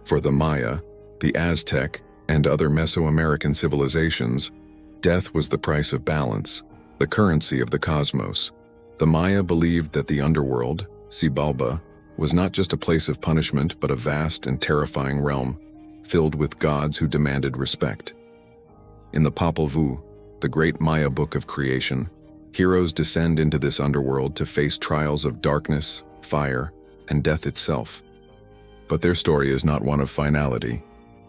For the Maya, the Aztec, and other Mesoamerican civilizations, death was the price of balance, the currency of the cosmos. The Maya believed that the underworld, Xibalba, was not just a place of punishment but a vast and terrifying realm, filled with gods who demanded respect. In the Popol Vuh, the great Maya book of creation, heroes descend into this underworld to face trials of darkness, fire, and death itself. But their story is not one of finality.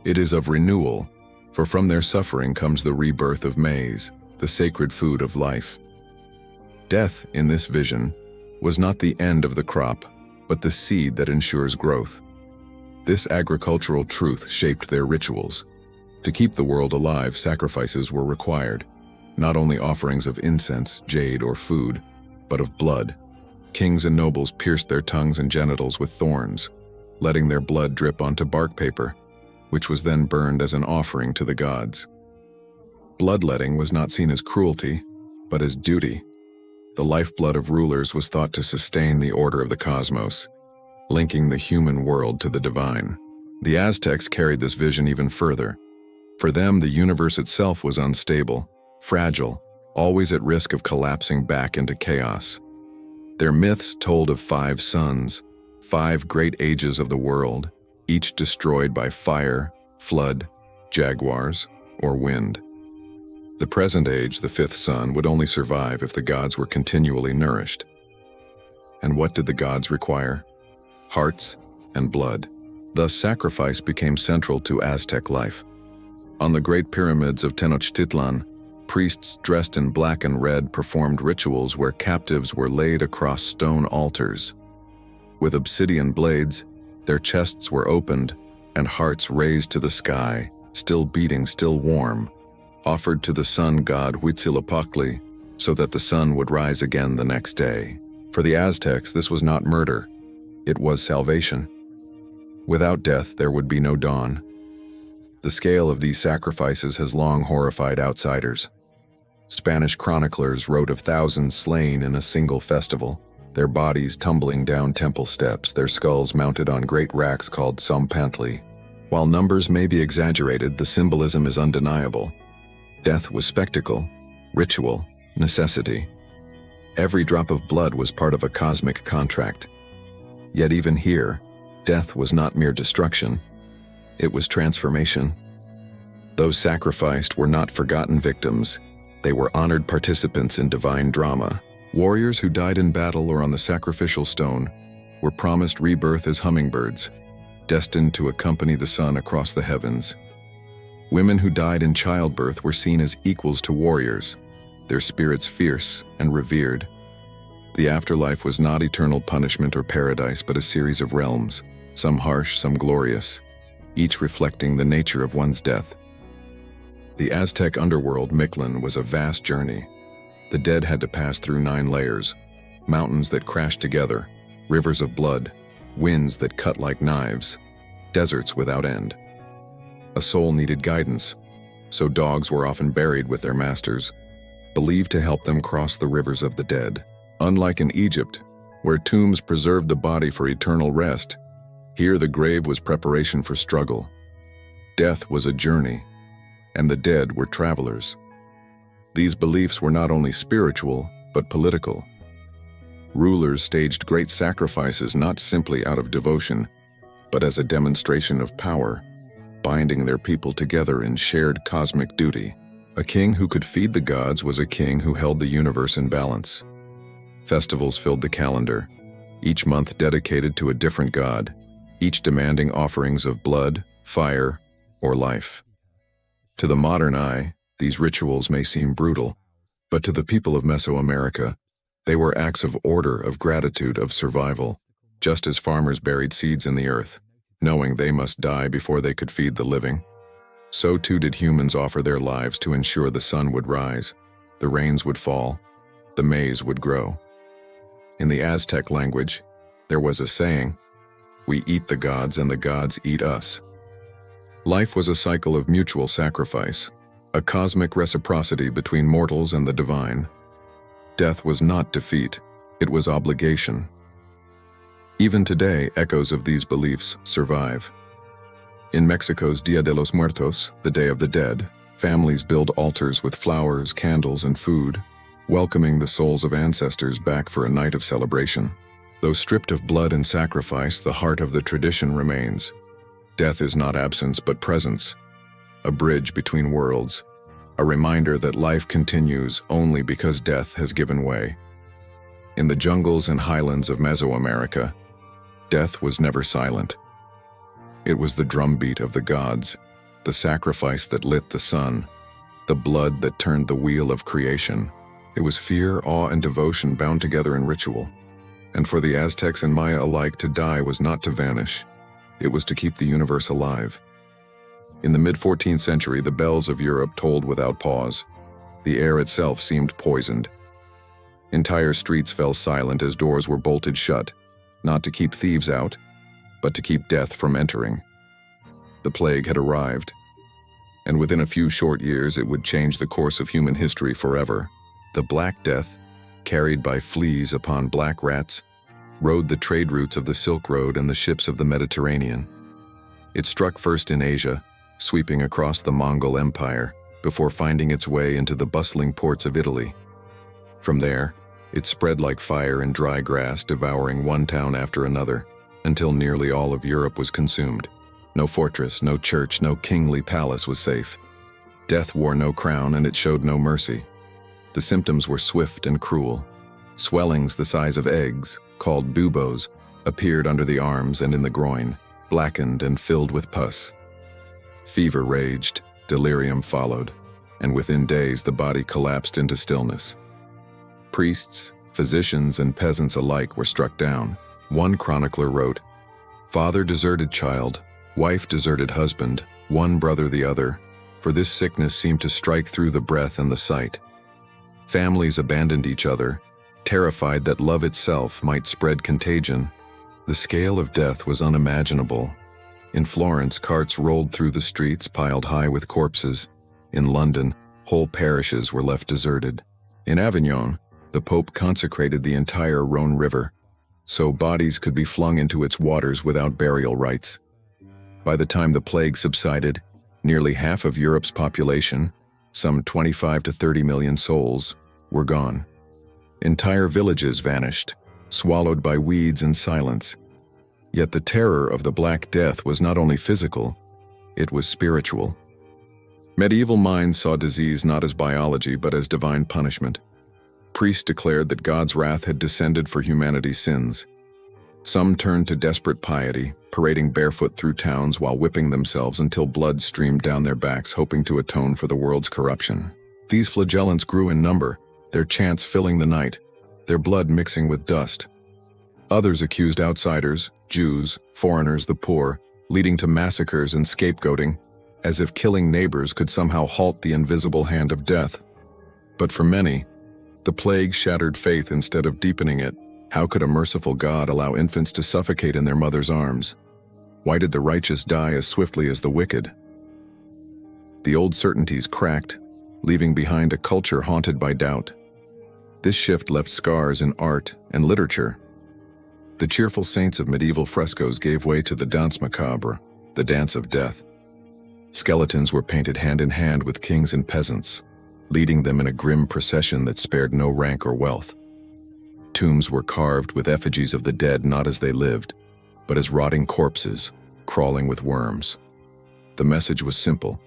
It is of renewal, for from their suffering comes the rebirth of maize, the sacred food of life. Death, in this vision, was not the end of the crop, but the seed that ensures growth. This agricultural truth shaped their rituals. To keep the world alive, sacrifices were required, not only offerings of incense, jade, or food, but of blood. Kings and nobles pierced their tongues and genitals with thorns, letting their blood drip onto bark paper, which was then burned as an offering to the gods. Bloodletting was not seen as cruelty, but as duty. The lifeblood of rulers was thought to sustain the order of the cosmos, linking the human world to the divine. The Aztecs carried this vision even further. For them, the universe itself was unstable, fragile, always at risk of collapsing back into chaos. Their myths told of 5 suns, 5 great ages of the world, each destroyed by fire, flood, jaguars, or wind. The present age, the 5th sun, would only survive if the gods were continually nourished. And what did the gods require? Hearts and blood. Thus, sacrifice became central to Aztec life. On the great pyramids of Tenochtitlan, priests dressed in black and red performed rituals where captives were laid across stone altars. With obsidian blades, their chests were opened and hearts raised to the sky, still beating, still warm, offered to the sun god Huitzilopochtli so that the sun would rise again the next day. For the Aztecs, this was not murder, it was salvation. Without death, there would be no dawn. The scale of these sacrifices has long horrified outsiders. Spanish chroniclers wrote of thousands slain in a single festival, their bodies tumbling down temple steps, their skulls mounted on great racks called tzompantli. While numbers may be exaggerated, the symbolism is undeniable. Death was spectacle, ritual, necessity. Every drop of blood was part of a cosmic contract. Yet even here, death was not mere destruction. It was transformation. Those sacrificed were not forgotten victims. They were honored participants in divine drama. Warriors who died in battle or on the sacrificial stone were promised rebirth as hummingbirds, destined to accompany the sun across the heavens. Women who died in childbirth were seen as equals to warriors, their spirits fierce and revered. The afterlife was not eternal punishment or paradise, but a series of realms, some harsh, some glorious, each reflecting the nature of one's death. The Aztec underworld, Mictlan, was a vast journey. The dead had to pass through 9 layers, mountains that crashed together, rivers of blood, winds that cut like knives, deserts without end. A soul needed guidance, so dogs were often buried with their masters, believed to help them cross the rivers of the dead. Unlike in Egypt, where tombs preserved the body for eternal rest, here the grave was preparation for struggle. Death was a journey, and the dead were travelers. These beliefs were not only spiritual, but political. Rulers staged great sacrifices not simply out of devotion, but as a demonstration of power, binding their people together in shared cosmic duty. A king who could feed the gods was a king who held the universe in balance. Festivals filled the calendar, each month dedicated to a different god, each demanding offerings of blood, fire, or life. To the modern eye, these rituals may seem brutal, but to the people of Mesoamerica, they were acts of order, of gratitude, of survival, just as farmers buried seeds in the earth, knowing they must die before they could feed the living. So too did humans offer their lives to ensure the sun would rise, the rains would fall, the maize would grow. In the Aztec language, there was a saying, "We eat the gods and the gods eat us." Life was a cycle of mutual sacrifice, a cosmic reciprocity between mortals and the divine. Death was not defeat, it was obligation. Even today, echoes of these beliefs survive. In Mexico's Dia de los Muertos, the Day of the Dead, families build altars with flowers, candles, and food, welcoming the souls of ancestors back for a night of celebration. Though stripped of blood and sacrifice, the heart of the tradition remains. Death is not absence but presence, a bridge between worlds, a reminder that life continues only because death has given way. In the jungles and highlands of Mesoamerica, death was never silent. It was the drumbeat of the gods, the sacrifice that lit the sun, the blood that turned the wheel of creation. It was fear, awe, and devotion bound together in ritual. And for the Aztecs and Maya alike, to die was not to vanish. It was to keep the universe alive. In the mid-14th century, the bells of Europe tolled without pause. The air itself seemed poisoned. Entire streets fell silent as doors were bolted shut, not to keep thieves out, but to keep death from entering. The plague had arrived, and within a few short years it would change the course of human history forever. The Black Death, carried by fleas upon black rats, rode the trade routes of the Silk Road and the ships of the Mediterranean. It struck first in Asia, sweeping across the Mongol Empire, before finding its way into the bustling ports of Italy. From there, it spread like fire in dry grass, devouring one town after another, until nearly all of Europe was consumed. No fortress, no church, no kingly palace was safe. Death wore no crown and it showed no mercy. The symptoms were swift and cruel. Swellings the size of eggs, called buboes, appeared under the arms and in the groin, blackened and filled with pus. Fever raged, delirium followed, and within days the body collapsed into stillness. Priests, physicians, and peasants alike were struck down. One chronicler wrote, "Father deserted child, wife deserted husband, one brother the other, for this sickness seemed to strike through the breath and the sight. Families abandoned each other, terrified that love itself might spread contagion. The scale of death was unimaginable. In Florence, carts rolled through the streets piled high with corpses. In London, whole parishes were left deserted. In Avignon, the Pope consecrated the entire Rhone River, so bodies could be flung into its waters without burial rites. By the time the plague subsided, nearly half of Europe's population, some 25 to 30 million souls, were gone. Entire villages vanished, swallowed by weeds and silence. Yet the terror of the Black Death was not only physical, it was spiritual. Medieval minds saw disease not as biology but as divine punishment. Priests declared that God's wrath had descended for humanity's sins. Some turned to desperate piety, parading barefoot through towns while whipping themselves until blood streamed down their backs, hoping to atone for the world's corruption. These flagellants grew in number, their chants filling the night, their blood mixing with dust. Others accused outsiders, Jews, foreigners, the poor, leading to massacres and scapegoating, as if killing neighbors could somehow halt the invisible hand of death. But for many, the plague shattered faith instead of deepening it. How could a merciful God allow infants to suffocate in their mother's arms? Why did the righteous die as swiftly as the wicked? The old certainties cracked, leaving behind a culture haunted by doubt. This shift left scars in art and literature. The cheerful saints of medieval frescoes gave way to the danse macabre, the dance of death. Skeletons were painted hand in hand with kings and peasants, leading them in a grim procession that spared no rank or wealth. Tombs were carved with effigies of the dead not as they lived, but as rotting corpses, crawling with worms. The message was simple,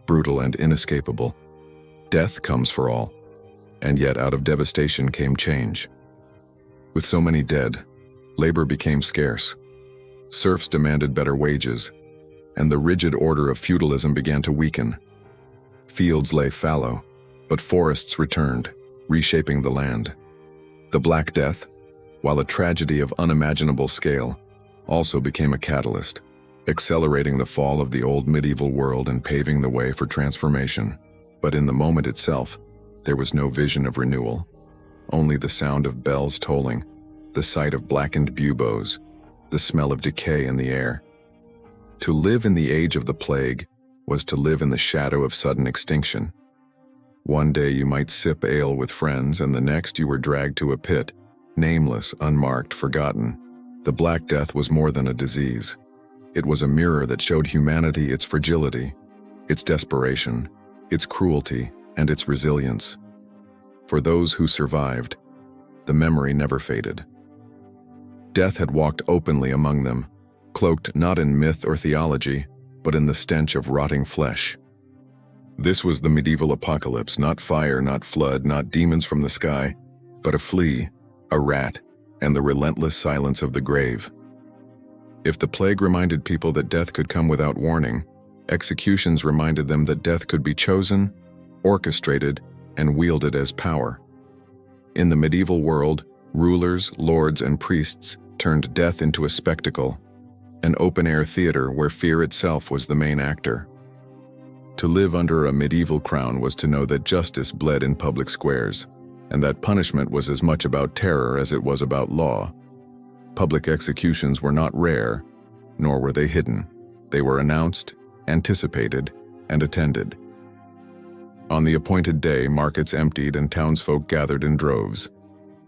brutal and inescapable. Death comes for all, and yet out of devastation came change. With so many dead, labor became scarce. Serfs demanded better wages, and the rigid order of feudalism began to weaken. Fields lay fallow, but forests returned, reshaping the land. The Black Death, while a tragedy of unimaginable scale, also became a catalyst, accelerating the fall of the old medieval world and paving the way for transformation. But in the moment itself, there was no vision of renewal, only the sound of bells tolling, the sight of blackened buboes, the smell of decay in the air. To live in the age of the plague was to live in the shadow of sudden extinction. One day you might sip ale with friends, and the next you were dragged to a pit, nameless, unmarked, forgotten. The Black Death was more than a disease. It was a mirror that showed humanity its fragility, its desperation, its cruelty, and its resilience. For those who survived, the memory never faded. Death had walked openly among them, cloaked not in myth or theology, but in the stench of rotting flesh. This was the medieval apocalypse, not fire, not flood, not demons from the sky, but a flea, a rat, and the relentless silence of the grave. If the plague reminded people that death could come without warning, executions reminded them that death could be chosen, orchestrated, and wielded as power. In the medieval world, rulers, lords, and priests turned death into a spectacle, an open-air theater where fear itself was the main actor. To live under a medieval crown was to know that justice bled in public squares, and that punishment was as much about terror as it was about law. Public executions were not rare, nor were they hidden. They were announced, anticipated, and attended. On the appointed day, markets emptied and townsfolk gathered in droves.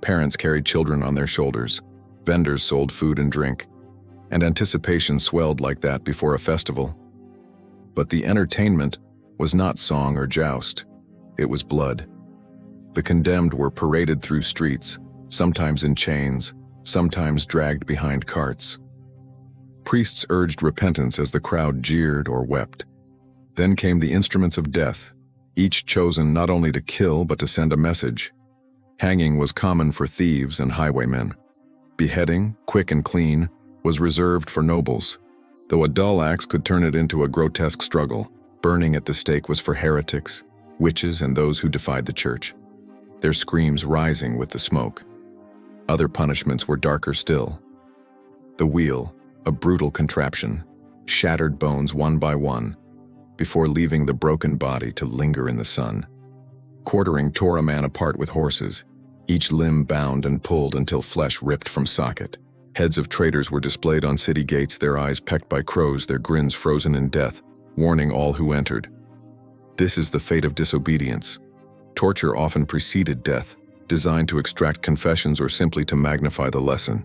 Parents carried children on their shoulders. Vendors sold food and drink, and anticipation swelled like that before a festival. But the entertainment was not song or joust. It was blood. The condemned were paraded through streets, sometimes in chains, sometimes dragged behind carts. Priests urged repentance as the crowd jeered or wept. Then came the instruments of death, each chosen not only to kill but to send a message. Hanging was common for thieves and highwaymen. Beheading, quick and clean, was reserved for nobles, though a dull axe could turn it into a grotesque struggle. Burning at the stake was for heretics, witches, and those who defied the church, their screams rising with the smoke. Other punishments were darker still. The wheel, a brutal contraption, shattered bones one by one, before leaving the broken body to linger in the sun. Quartering tore a man apart with horses, each limb bound and pulled until flesh ripped from socket. Heads of traitors were displayed on city gates, their eyes pecked by crows, their grins frozen in death, warning all who entered. This is the fate of disobedience. Torture often preceded death, designed to extract confessions or simply to magnify the lesson.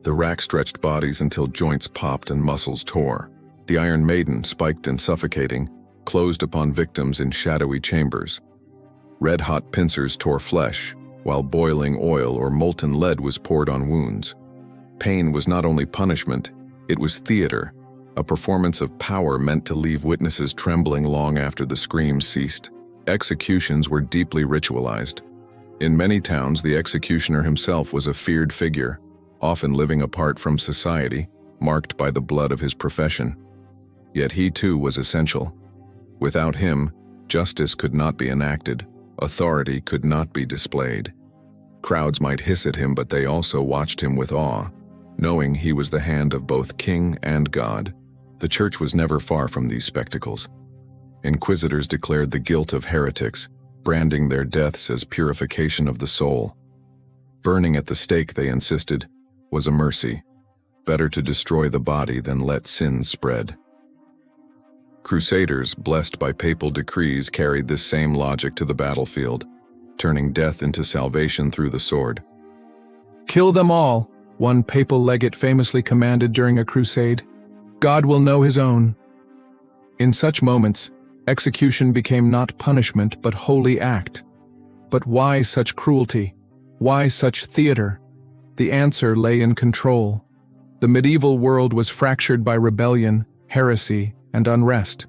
The rack stretched bodies until joints popped and muscles tore. The Iron Maiden, spiked and suffocating, closed upon victims in shadowy chambers. Red-hot pincers tore flesh, while boiling oil or molten lead was poured on wounds. Pain was not only punishment, it was theater, a performance of power meant to leave witnesses trembling long after the screams ceased. Executions were deeply ritualized. In many towns, the executioner himself was a feared figure, often living apart from society, marked by the blood of his profession. Yet he too was essential. Without him, justice could not be enacted, authority could not be displayed. Crowds might hiss at him, but they also watched him with awe, knowing he was the hand of both king and God. The church was never far from these spectacles. Inquisitors declared the guilt of heretics, branding their deaths as purification of the soul. Burning at the stake, they insisted, was a mercy. Better to destroy the body than let sins spread. Crusaders, blessed by papal decrees, carried this same logic to the battlefield, turning death into salvation through the sword. "Kill them all," one papal legate famously commanded during a crusade. "God will know his own." In such moments, execution became not punishment but holy act. But why such cruelty? Why such theater? The answer lay in control. The medieval world was fractured by rebellion, heresy, and unrest.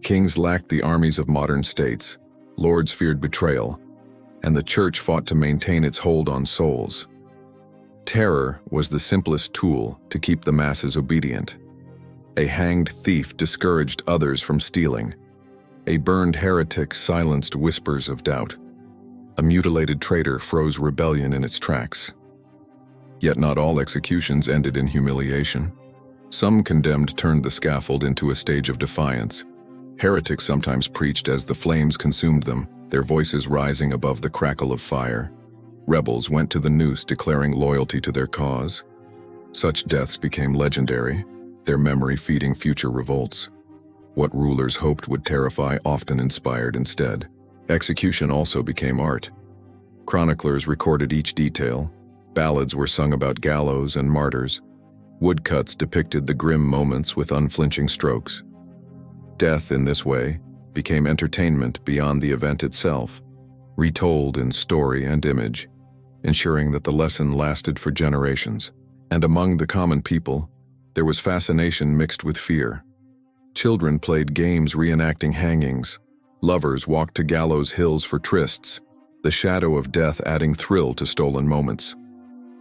Kings lacked the armies of modern states, lords feared betrayal, and the church fought to maintain its hold on souls. Terror was the simplest tool to keep the masses obedient. A hanged thief discouraged others from stealing. A burned heretic silenced whispers of doubt. A mutilated traitor froze rebellion in its tracks. Yet not all executions ended in humiliation. Some condemned turned the scaffold into a stage of defiance. Heretics sometimes preached as the flames consumed them, their voices rising above the crackle of fire. Rebels went to the noose declaring loyalty to their cause. Such deaths became legendary, their memory feeding future revolts. What rulers hoped would terrify often inspired instead. Execution also became art. Chroniclers recorded each detail. Ballads were sung about gallows and martyrs. Woodcuts depicted the grim moments with unflinching strokes. Death, in this way, became entertainment beyond the event itself, retold in story and image, ensuring that the lesson lasted for generations. And among the common people, there was fascination mixed with fear. Children played games reenacting hangings. Lovers walked to gallows hills for trysts, the shadow of death adding thrill to stolen moments.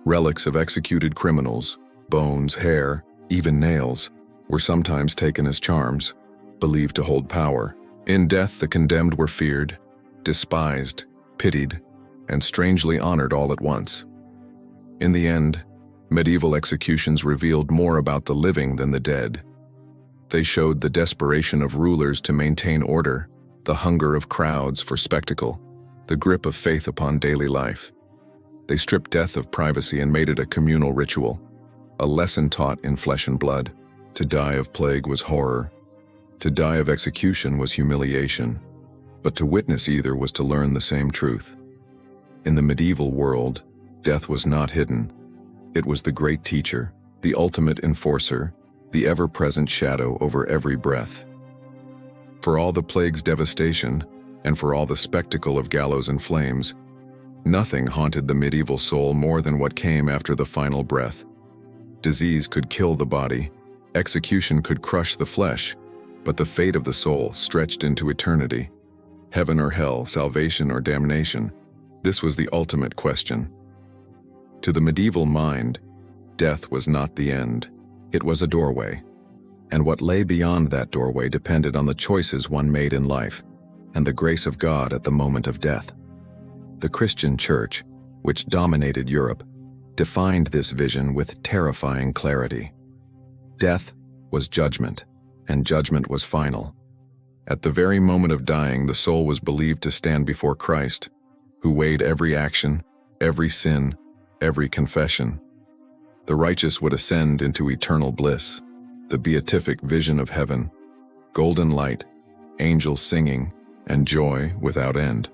Relics of executed criminals, bones, hair, even nails, were sometimes taken as charms, believed to hold power. In death, the condemned were feared, despised, pitied, and strangely honored all at once. In the end, medieval executions revealed more about the living than the dead. They showed the desperation of rulers to maintain order, the hunger of crowds for spectacle, the grip of faith upon daily life. They stripped death of privacy and made it a communal ritual, a lesson taught in flesh and blood. To die of plague was horror. To die of execution was humiliation. But to witness either was to learn the same truth. In the medieval world, death was not hidden. It was the great teacher, the ultimate enforcer, the ever-present shadow over every breath. For all the plague's devastation, and for all the spectacle of gallows and flames, nothing haunted the medieval soul more than what came after the final breath. Disease could kill the body, execution could crush the flesh, but the fate of the soul stretched into eternity. Heaven or hell, salvation or damnation, this was the ultimate question. To the medieval mind, death was not the end, it was a doorway. And what lay beyond that doorway depended on the choices one made in life, and the grace of God at the moment of death. The Christian Church, which dominated Europe, defined this vision with terrifying clarity. Death was judgment, and judgment was final. At the very moment of dying, the soul was believed to stand before Christ, who weighed every action, every sin, every confession. The righteous would ascend into eternal bliss, the beatific vision of heaven, golden light, angels singing, and joy without end.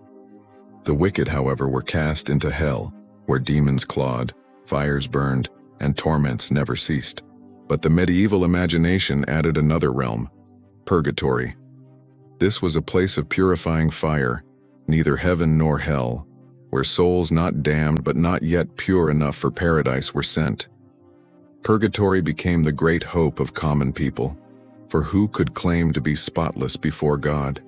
The wicked, however, were cast into hell, where demons clawed, fires burned, and torments never ceased. But the medieval imagination added another realm, purgatory. This was a place of purifying fire, neither heaven nor hell, where souls not damned but not yet pure enough for paradise were sent. Purgatory became the great hope of common people, for who could claim to be spotless before God?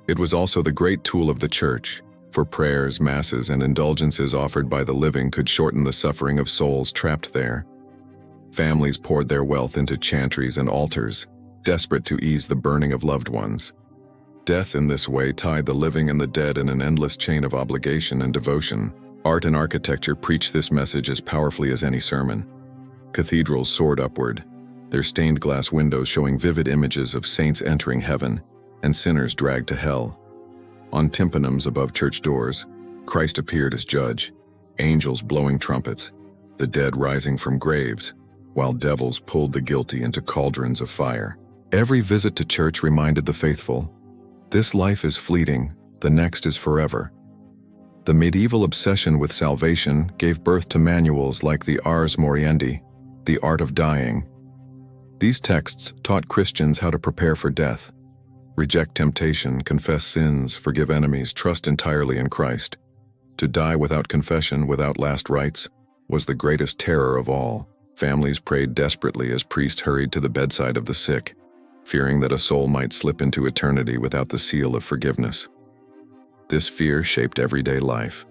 It was also the great tool of the Church, for prayers, masses, and indulgences offered by the living could shorten the suffering of souls trapped there. Families poured their wealth into chantries and altars, desperate to ease the burning of loved ones. Death in this way tied the living and the dead in an endless chain of obligation and devotion. Art and architecture preached this message as powerfully as any sermon. Cathedrals soared upward, their stained glass windows showing vivid images of saints entering heaven and sinners dragged to hell. On tympanums above church doors, Christ appeared as judge, angels blowing trumpets, the dead rising from graves, while devils pulled the guilty into cauldrons of fire. Every visit to church reminded the faithful, this life is fleeting, the next is forever. The medieval obsession with salvation gave birth to manuals like the Ars Moriendi, the art of dying. These texts taught Christians how to prepare for death, reject temptation, confess sins, forgive enemies, trust entirely in Christ. To die without confession, without last rites, was the greatest terror of all. Families prayed desperately as priests hurried to the bedside of the sick, fearing that a soul might slip into eternity without the seal of forgiveness. This fear shaped everyday life.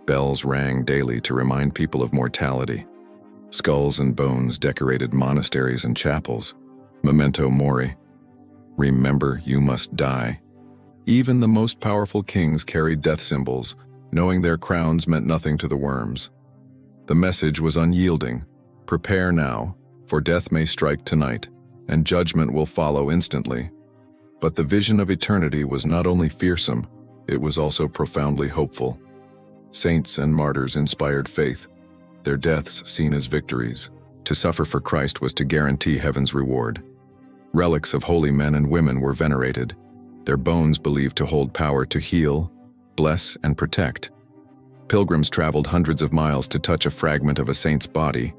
Bells rang daily to remind people of mortality. Skulls and bones decorated monasteries and chapels. Memento mori. Remember, you must die. Even the most powerful kings carried death symbols, knowing their crowns meant nothing to the worms. The message was unyielding. Prepare now, for death may strike tonight, and judgment will follow instantly. But the vision of eternity was not only fearsome, it was also profoundly hopeful. Saints and martyrs inspired faith, their deaths seen as victories. To suffer for Christ was to guarantee heaven's reward. Relics of holy men and women were venerated, their bones believed to hold power to heal, bless, and protect. Pilgrims traveled hundreds of miles to touch a fragment of a saint's body,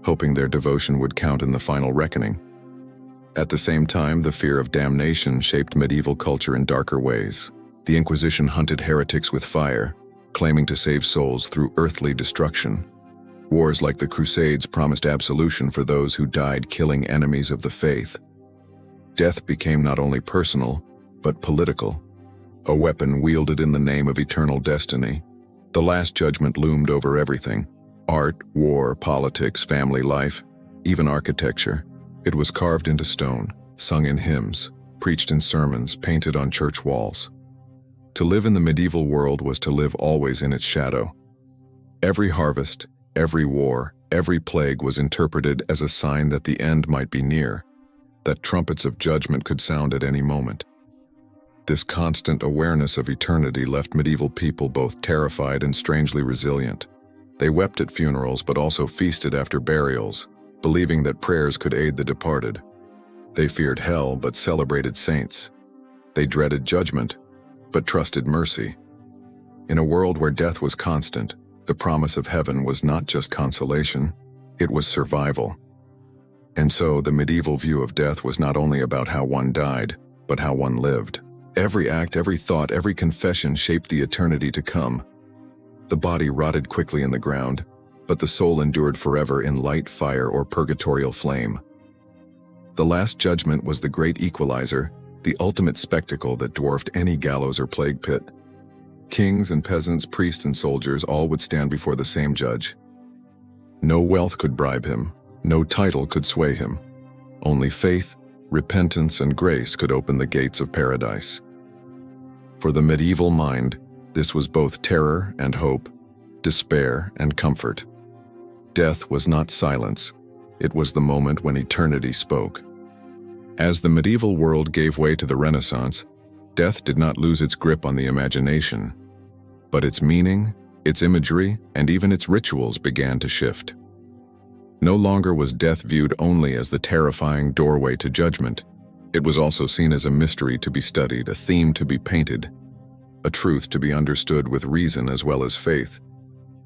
hoping their devotion would count in the final reckoning. At the same time, the fear of damnation shaped medieval culture in darker ways. The Inquisition hunted heretics with fire, claiming to save souls through earthly destruction. Wars like the Crusades promised absolution for those who died killing enemies of the faith. Death became not only personal, but political, a weapon wielded in the name of eternal destiny. The Last Judgment loomed over everything: art, war, politics, family life, even architecture. It was carved into stone, sung in hymns, preached in sermons, painted on church walls. To live in the medieval world was to live always in its shadow. Every harvest, every war, every plague was interpreted as a sign that the end might be near, that trumpets of judgment could sound at any moment. This constant awareness of eternity left medieval people both terrified and strangely resilient. They wept at funerals but also feasted after burials, believing that prayers could aid the departed. They feared hell but celebrated saints. They dreaded judgment but trusted mercy. In a world where death was constant, the promise of heaven was not just consolation, it was survival. And so the medieval view of death was not only about how one died, but how one lived. Every act, every thought, every confession shaped the eternity to come. The body rotted quickly in the ground, but the soul endured forever in light, fire, or purgatorial flame. The Last Judgment was the great equalizer, the ultimate spectacle that dwarfed any gallows or plague pit. Kings and peasants, priests and soldiers all would stand before the same judge. No wealth could bribe him, no title could sway him. Only faith, repentance, and grace could open the gates of paradise. For the medieval mind, this was both terror and hope, despair and comfort. Death was not silence, it was the moment when eternity spoke. As the medieval world gave way to the Renaissance, death did not lose its grip on the imagination, but its meaning, its imagery, and even its rituals began to shift. No longer was death viewed only as the terrifying doorway to judgment. It was also seen as a mystery to be studied, a theme to be painted, a truth to be understood with reason as well as faith.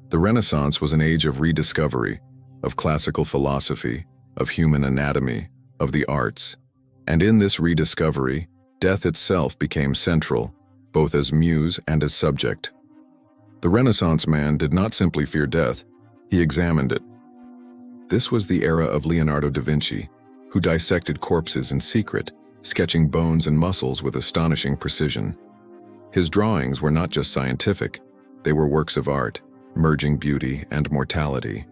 The Renaissance was an age of rediscovery, of classical philosophy, of human anatomy, of the arts. And in this rediscovery, death itself became central, both as muse and as subject. The Renaissance man did not simply fear death, he examined it. This was the era of Leonardo da Vinci, who dissected corpses in secret, sketching bones and muscles with astonishing precision. His drawings were not just scientific, they were works of art, merging beauty and mortality.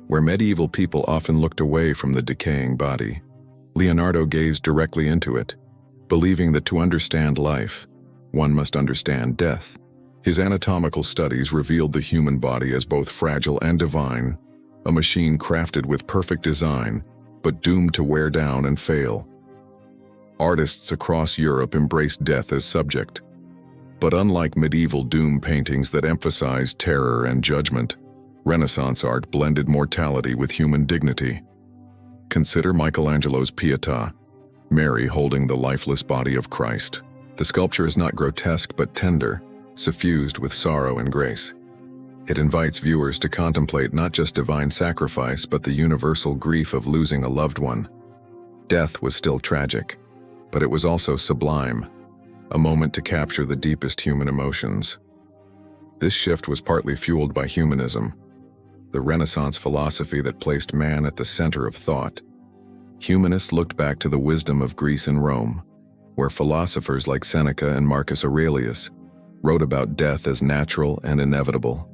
Where medieval people often looked away from the decaying body, Leonardo gazed directly into it, believing that to understand life, one must understand death. His anatomical studies revealed the human body as both fragile and divine, a machine crafted with perfect design, but doomed to wear down and fail. Artists across Europe embraced death as subject. But unlike medieval doom paintings that emphasized terror and judgment, Renaissance art blended mortality with human dignity. Consider Michelangelo's Pietà, Mary holding the lifeless body of Christ. The sculpture is not grotesque but tender, suffused with sorrow and grace. It invites viewers to contemplate not just divine sacrifice but the universal grief of losing a loved one. Death was still tragic, but it was also sublime, a moment to capture the deepest human emotions. This shift was partly fueled by humanism, the Renaissance philosophy that placed man at the center of thought. Humanists looked back to the wisdom of Greece and Rome, where philosophers like Seneca and Marcus Aurelius wrote about death as natural and inevitable.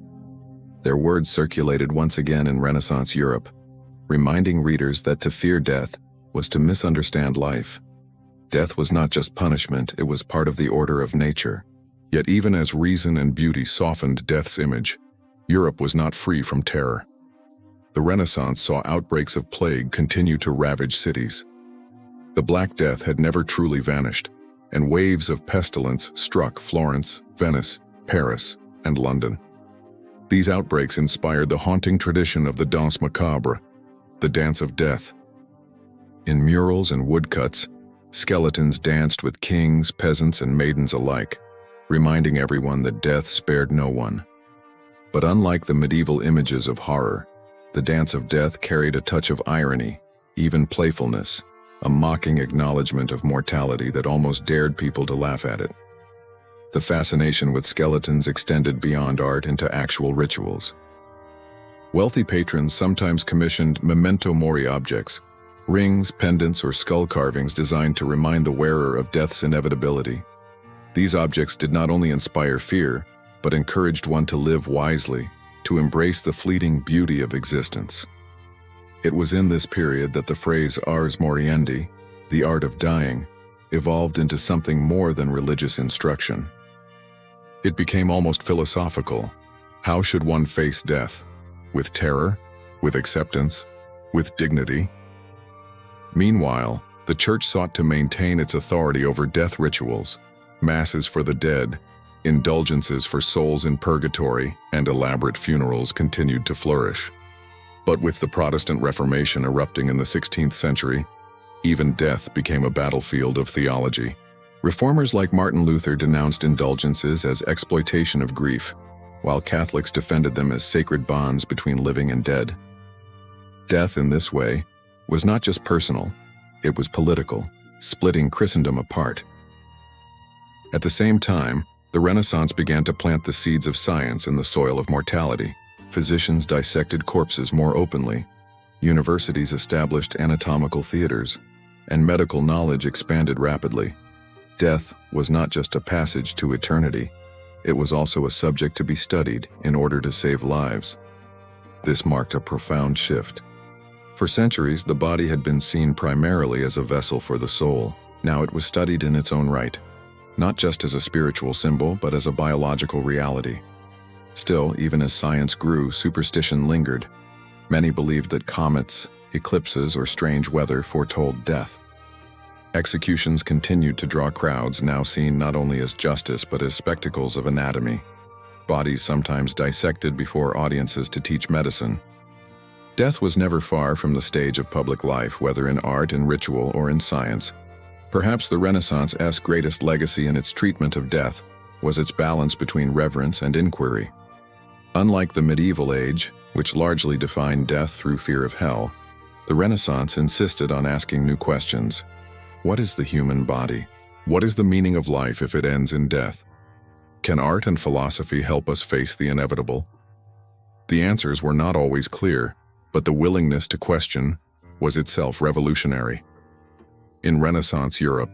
Their words circulated once again in Renaissance Europe, reminding readers that to fear death was to misunderstand life. Death was not just punishment, it was part of the order of nature. Yet even as reason and beauty softened death's image, Europe was not free from terror. The Renaissance saw outbreaks of plague continue to ravage cities. The Black Death had never truly vanished, and waves of pestilence struck Florence, Venice, Paris, and London. These outbreaks inspired the haunting tradition of the danse macabre, the dance of death. In murals and woodcuts, skeletons danced with kings, peasants, and maidens alike, reminding everyone that death spared no one. But unlike the medieval images of horror, the dance of death carried a touch of irony, even playfulness, a mocking acknowledgement of mortality that almost dared people to laugh at it. The fascination with skeletons extended beyond art into actual rituals. Wealthy patrons sometimes commissioned memento mori objects, rings, pendants, or skull carvings designed to remind the wearer of death's inevitability. These objects did not only inspire fear, but encouraged one to live wisely, to embrace the fleeting beauty of existence. It was in this period that the phrase ars moriendi, the art of dying, evolved into something more than religious instruction. It became almost philosophical. How should one face death? With terror? With acceptance? With dignity? Meanwhile, the Church sought to maintain its authority over death rituals, masses for the dead, indulgences for souls in purgatory, and elaborate funerals continued to flourish. But with the Protestant Reformation erupting in the 16th century, even death became a battlefield of theology. Reformers like Martin Luther denounced indulgences as exploitation of grief, while Catholics defended them as sacred bonds between living and dead. Death, in this way, was not just personal, it was political, splitting Christendom apart. At the same time, the Renaissance began to plant the seeds of science in the soil of mortality. Physicians dissected corpses more openly, universities established anatomical theaters, and medical knowledge expanded rapidly. Death was not just a passage to eternity, it was also a subject to be studied in order to save lives. This marked a profound shift. For centuries, the body had been seen primarily as a vessel for the soul. Now it was studied in its own right, not just as a spiritual symbol, but as a biological reality. Still, even as science grew, superstition lingered. Many believed that comets, eclipses, or strange weather foretold death. Executions continued to draw crowds now seen not only as justice but as spectacles of anatomy. Bodies sometimes dissected before audiences to teach medicine. Death was never far from the stage of public life, whether in art, in ritual, or in science. Perhaps the Renaissance's greatest legacy in its treatment of death was its balance between reverence and inquiry. Unlike the medieval age, which largely defined death through fear of hell, the Renaissance insisted on asking new questions. What is the human body? What is the meaning of life if it ends in death? Can art and philosophy help us face the inevitable? The answers were not always clear, but the willingness to question was itself revolutionary. In Renaissance Europe,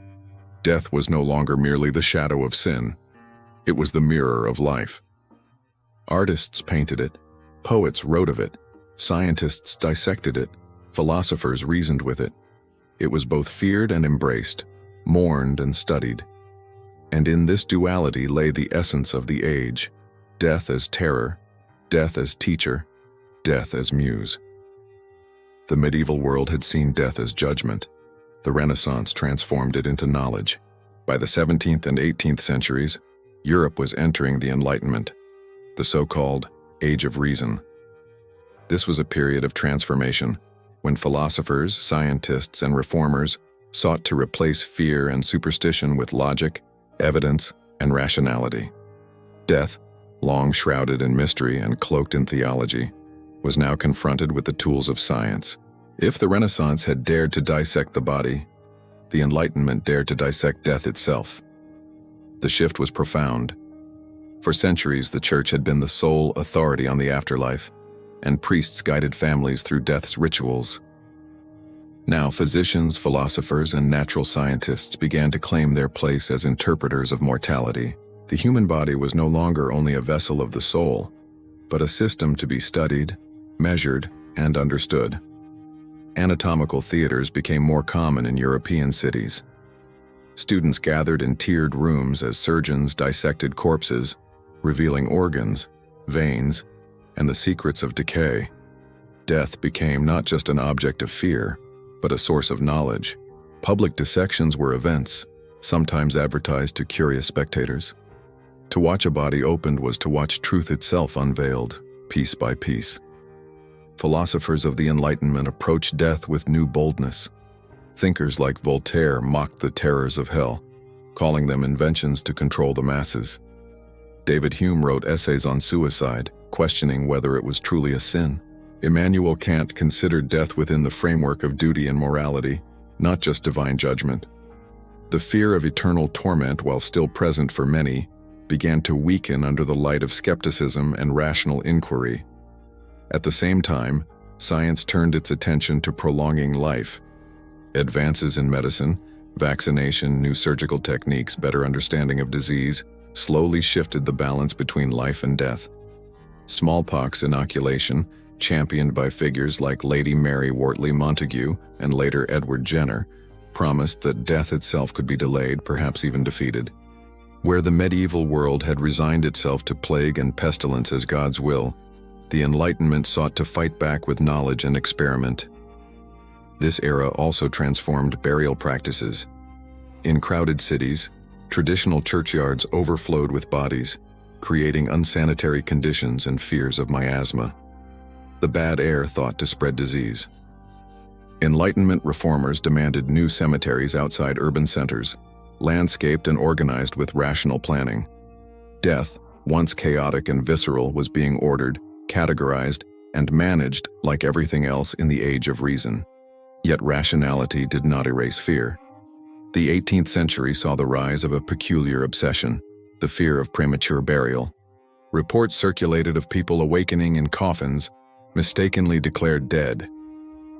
death was no longer merely the shadow of sin. It was the mirror of life. Artists painted it, poets wrote of it, scientists dissected it, philosophers reasoned with it. It was both feared and embraced, mourned and studied. And in this duality lay the essence of the age: death as terror, death as teacher, death as muse. The medieval world had seen death as judgment. The Renaissance transformed it into knowledge. By the 17th and 18th centuries, Europe was entering the Enlightenment, the so-called Age of Reason. This was a period of transformation, when philosophers, scientists, and reformers sought to replace fear and superstition with logic, evidence, and rationality. Death, long shrouded in mystery and cloaked in theology, was now confronted with the tools of science. If the Renaissance had dared to dissect the body, the Enlightenment dared to dissect death itself. The shift was profound. For centuries, the Church had been the sole authority on the afterlife, and priests guided families through death's rituals. Now, physicians, philosophers, and natural scientists began to claim their place as interpreters of mortality. The human body was no longer only a vessel of the soul, but a system to be studied, measured, and understood. Anatomical theaters became more common in European cities. Students gathered in tiered rooms as surgeons dissected corpses, revealing organs, veins, and the secrets of decay. Death became not just an object of fear, but a source of knowledge. Public dissections were events, sometimes advertised to curious spectators. To watch a body opened was to watch truth itself unveiled, piece by piece. Philosophers of the Enlightenment approached death with new boldness. Thinkers like Voltaire mocked the terrors of hell, calling them inventions to control the masses. David Hume wrote essays on suicide, questioning whether it was truly a sin. Immanuel Kant considered death within the framework of duty and morality, not just divine judgment. The fear of eternal torment, while still present for many, began to weaken under the light of skepticism and rational inquiry. At the same time, science turned its attention to prolonging life. Advances in medicine, vaccination, new surgical techniques, better understanding of disease, slowly shifted the balance between life and death. Smallpox inoculation, championed by figures like Lady Mary Wortley Montagu and later Edward Jenner, promised that death itself could be delayed, perhaps even defeated. Where the medieval world had resigned itself to plague and pestilence as God's will, the Enlightenment sought to fight back with knowledge and experiment. This era also transformed burial practices. In crowded cities, traditional churchyards overflowed with bodies, creating unsanitary conditions and fears of miasma. The bad air thought to spread disease. Enlightenment reformers demanded new cemeteries outside urban centers, landscaped and organized with rational planning. Death, once chaotic and visceral, was being ordered, categorized, and managed like everything else in the age of reason. Yet rationality did not erase fear. The 18th century saw the rise of a peculiar obsession, the fear of premature burial. Reports circulated of people awakening in coffins, mistakenly declared dead.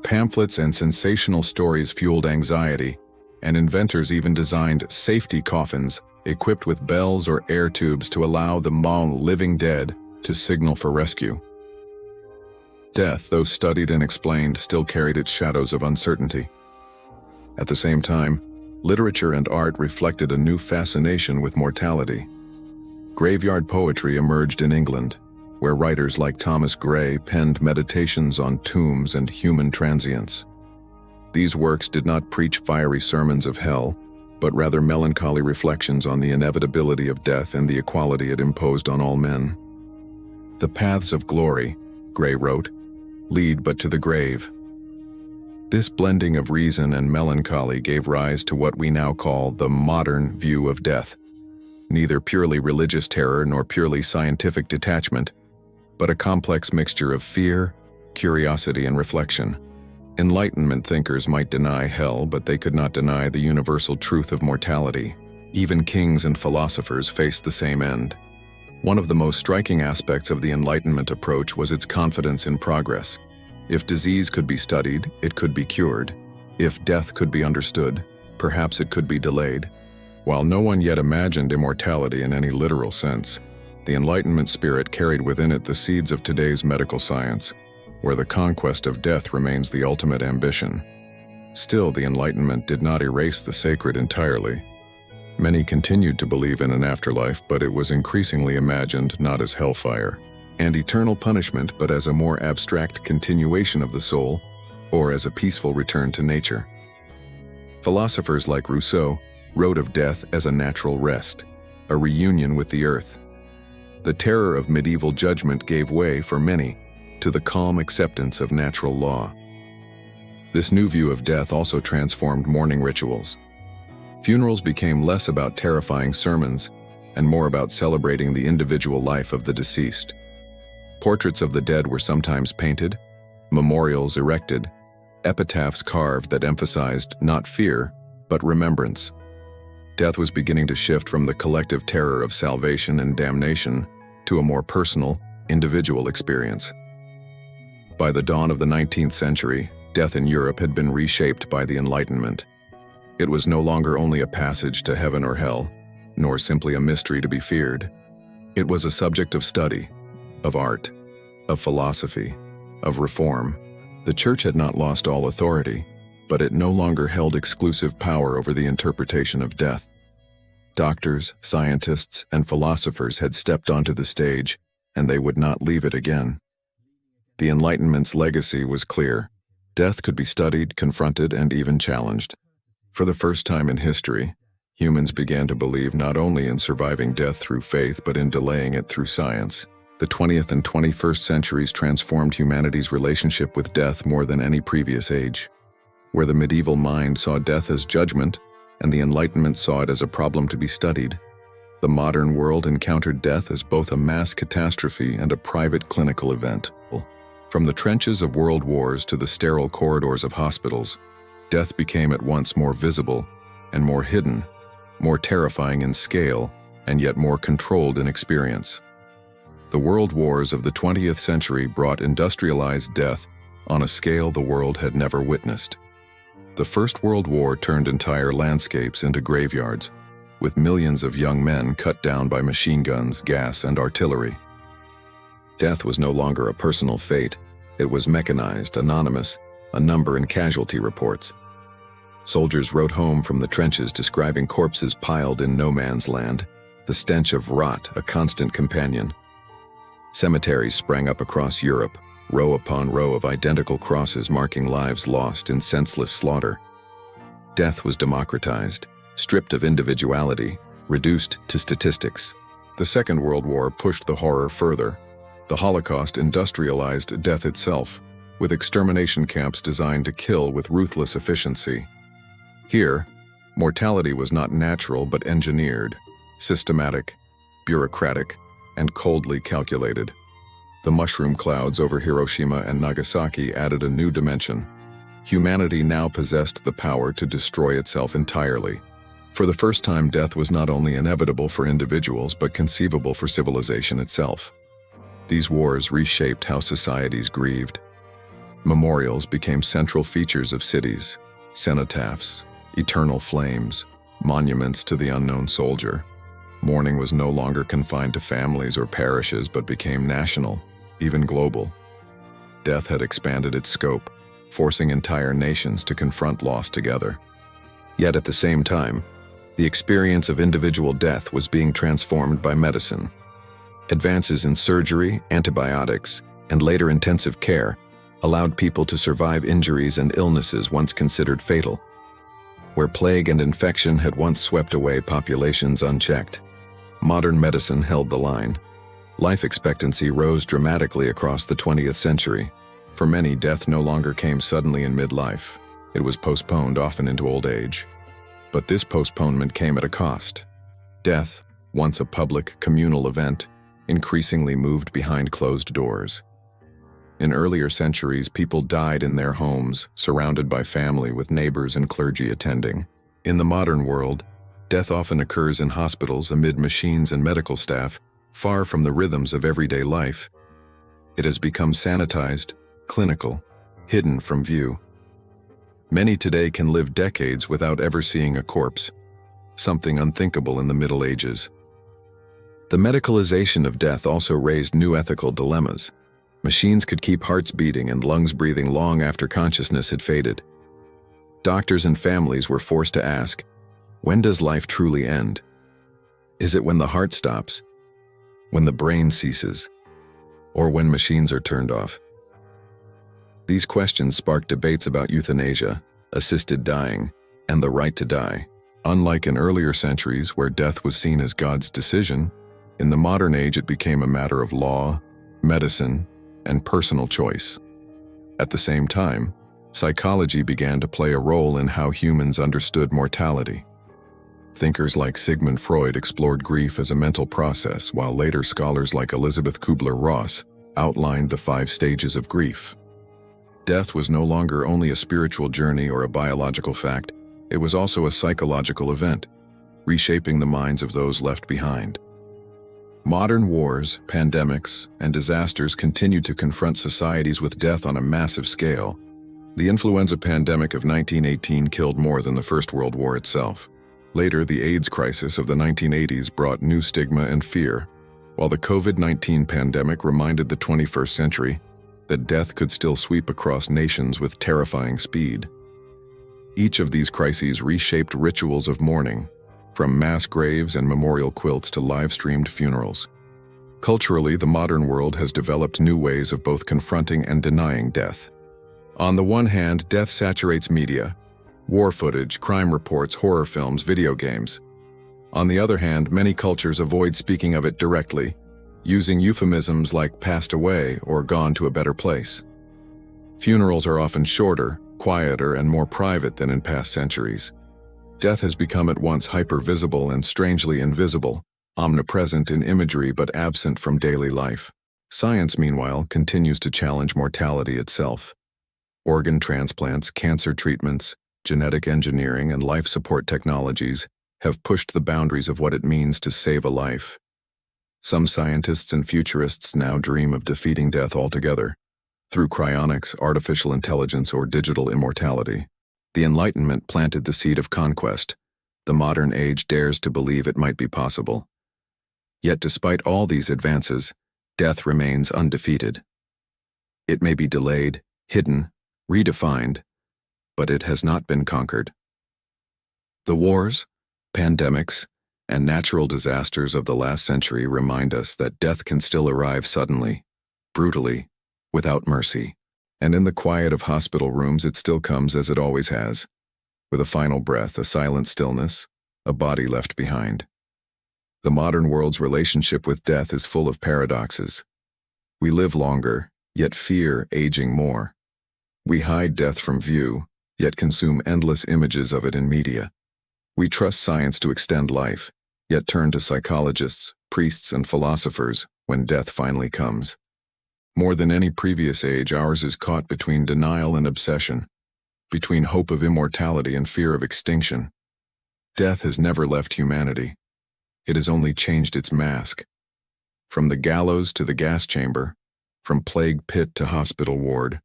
Pamphlets and sensational stories fueled anxiety, and inventors even designed safety coffins equipped with bells or air tubes to allow the living dead to signal for rescue. Death, though studied and explained, still carried its shadows of uncertainty. At the same time, literature and art reflected a new fascination with mortality. Graveyard poetry emerged in England, where writers like Thomas Gray penned meditations on tombs and human transience. These works did not preach fiery sermons of hell, but rather melancholy reflections on the inevitability of death and the equality it imposed on all men. "The paths of glory," Gray wrote, "lead but to the grave." This blending of reason and melancholy gave rise to what we now call the modern view of death. Neither purely religious terror nor purely scientific detachment, but a complex mixture of fear, curiosity, and reflection. Enlightenment thinkers might deny hell, but they could not deny the universal truth of mortality. Even kings and philosophers faced the same end. One of the most striking aspects of the Enlightenment approach was its confidence in progress. If disease could be studied, it could be cured. If death could be understood, perhaps it could be delayed. While no one yet imagined immortality in any literal sense, the Enlightenment spirit carried within it the seeds of today's medical science, where the conquest of death remains the ultimate ambition. Still, the Enlightenment did not erase the sacred entirely. Many continued to believe in an afterlife, but it was increasingly imagined not as hellfire and eternal punishment, but as a more abstract continuation of the soul, or as a peaceful return to nature. Philosophers like Rousseau wrote of death as a natural rest, a reunion with the earth. The terror of medieval judgment gave way, for many, to the calm acceptance of natural law. This new view of death also transformed mourning rituals. Funerals became less about terrifying sermons and more about celebrating the individual life of the deceased. Portraits of the dead were sometimes painted, memorials erected, epitaphs carved that emphasized not fear, but remembrance. Death was beginning to shift from the collective terror of salvation and damnation to a more personal, individual experience. By the dawn of the 19th century, death in Europe had been reshaped by the Enlightenment. It was no longer only a passage to heaven or hell, nor simply a mystery to be feared. It was a subject of study, of art, of philosophy, of reform. The Church had not lost all authority, but it no longer held exclusive power over the interpretation of death. Doctors, scientists, and philosophers had stepped onto the stage, and they would not leave it again. The Enlightenment's legacy was clear. Death could be studied, confronted, and even challenged. For the first time in history, Humans began to believe not only in surviving death through faith but in delaying it through science. The 20th and 21st centuries transformed humanity's relationship with death more than any previous age. Where the medieval mind saw death as judgment, and the Enlightenment saw it as a problem to be studied, the modern world encountered death as both a mass catastrophe and a private clinical event. From the trenches of world wars to the sterile corridors of hospitals, death became at once more visible and more hidden, more terrifying in scale, and yet more controlled in experience. The world wars of the 20th century brought industrialized death on a scale the world had never witnessed. The First World War turned entire landscapes into graveyards, with millions of young men cut down by machine guns, gas, and artillery. Death was no longer a personal fate. It was mechanized, anonymous, a number in casualty reports. Soldiers wrote home from the trenches describing corpses piled in no man's land, the stench of rot a constant companion. Cemeteries sprang up across Europe, row upon row of identical crosses marking lives lost in senseless slaughter. Death was democratized, stripped of individuality, reduced to statistics. The Second World War pushed the horror further. The Holocaust industrialized death itself, with extermination camps designed to kill with ruthless efficiency. Here, mortality was not natural but engineered, systematic, bureaucratic, and coldly calculated. The mushroom clouds over Hiroshima and Nagasaki added a new dimension. Humanity now possessed the power to destroy itself entirely. For the first time, death was not only inevitable for individuals but conceivable for civilization itself. These wars reshaped how societies grieved. Memorials became central features of cities, cenotaphs, eternal flames, monuments to the unknown soldier. Mourning was no longer confined to families or parishes but became national, even global. Death had expanded its scope, forcing entire nations to confront loss together. Yet at the same time, the experience of individual death was being transformed by medicine. Advances in surgery, antibiotics, and later intensive care allowed people to survive injuries and illnesses once considered fatal. Where plague and infection had once swept away populations unchecked, modern medicine held the line. Life expectancy rose dramatically across the 20th century. For many, death no longer came suddenly in midlife. It was postponed, often into old age. But this postponement came at a cost. Death, once a public, communal event, increasingly moved behind closed doors. In earlier centuries, people died in their homes, surrounded by family with neighbors and clergy attending. In the modern world, death often occurs in hospitals amid machines and medical staff, far from the rhythms of everyday life. It has become sanitized, clinical, hidden from view. Many today can live decades without ever seeing a corpse, something unthinkable in the Middle Ages. The medicalization of death also raised new ethical dilemmas. Machines could keep hearts beating and lungs breathing long after consciousness had faded. Doctors and families were forced to ask, when does life truly end? Is it when the heart stops? When the brain ceases? Or when machines are turned off? These questions sparked debates about euthanasia, assisted dying, and the right to die. Unlike in earlier centuries where death was seen as God's decision, in the modern age it became a matter of law, medicine, and personal choice. At the same time, psychology began to play a role in how humans understood mortality. Thinkers like Sigmund Freud explored grief as a mental process, while later scholars like Elizabeth Kubler-Ross outlined the 5 stages of grief. Death was no longer only a spiritual journey or a biological fact, it was also a psychological event, reshaping the minds of those left behind. Modern wars, pandemics, and disasters continue to confront societies with death on a massive scale. The influenza pandemic of 1918 killed more than the First World War itself. Later, the AIDS crisis of the 1980s brought new stigma and fear, while the COVID-19 pandemic reminded the 21st century that death could still sweep across nations with terrifying speed. Each of these crises reshaped rituals of mourning, from mass graves and memorial quilts to live-streamed funerals. Culturally, the modern world has developed new ways of both confronting and denying death. On the one hand, death saturates media. War footage, crime reports, horror films, video games. On the other hand, many cultures avoid speaking of it directly, using euphemisms like passed away or gone to a better place. Funerals are often shorter, quieter, and more private than in past centuries. Death has become at once hyper-visible and strangely invisible, omnipresent in imagery but absent from daily life. Science, meanwhile, continues to challenge mortality itself. Organ transplants, cancer treatments, genetic engineering, and life support technologies have pushed the boundaries of what it means to save a life. Some scientists and futurists now dream of defeating death altogether, through cryonics, artificial intelligence, or digital immortality. The Enlightenment planted the seed of conquest. The modern age dares to believe it might be possible. Yet despite all these advances, death remains undefeated. It may be delayed, hidden, redefined, but it has not been conquered. The wars, pandemics, and natural disasters of the last century remind us that death can still arrive suddenly, brutally, without mercy. And in the quiet of hospital rooms it still comes as it always has, with a final breath, a silent stillness, a body left behind. The modern world's relationship with death is full of paradoxes. We live longer, yet fear aging more. We hide death from view, yet consume endless images of it in media. We trust science to extend life, yet turn to psychologists, priests, and philosophers when death finally comes. More than any previous age, ours is caught between denial and obsession, between hope of immortality and fear of extinction. Death has never left humanity. It has only changed its mask. From the gallows to the gas chamber, from plague pit to hospital ward,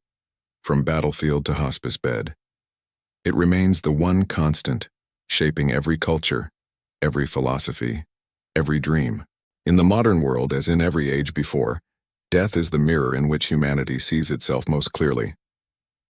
from battlefield to hospice bed. It remains the one constant, shaping every culture, every philosophy, every dream. In the modern world, as in every age before, death is the mirror in which humanity sees itself most clearly.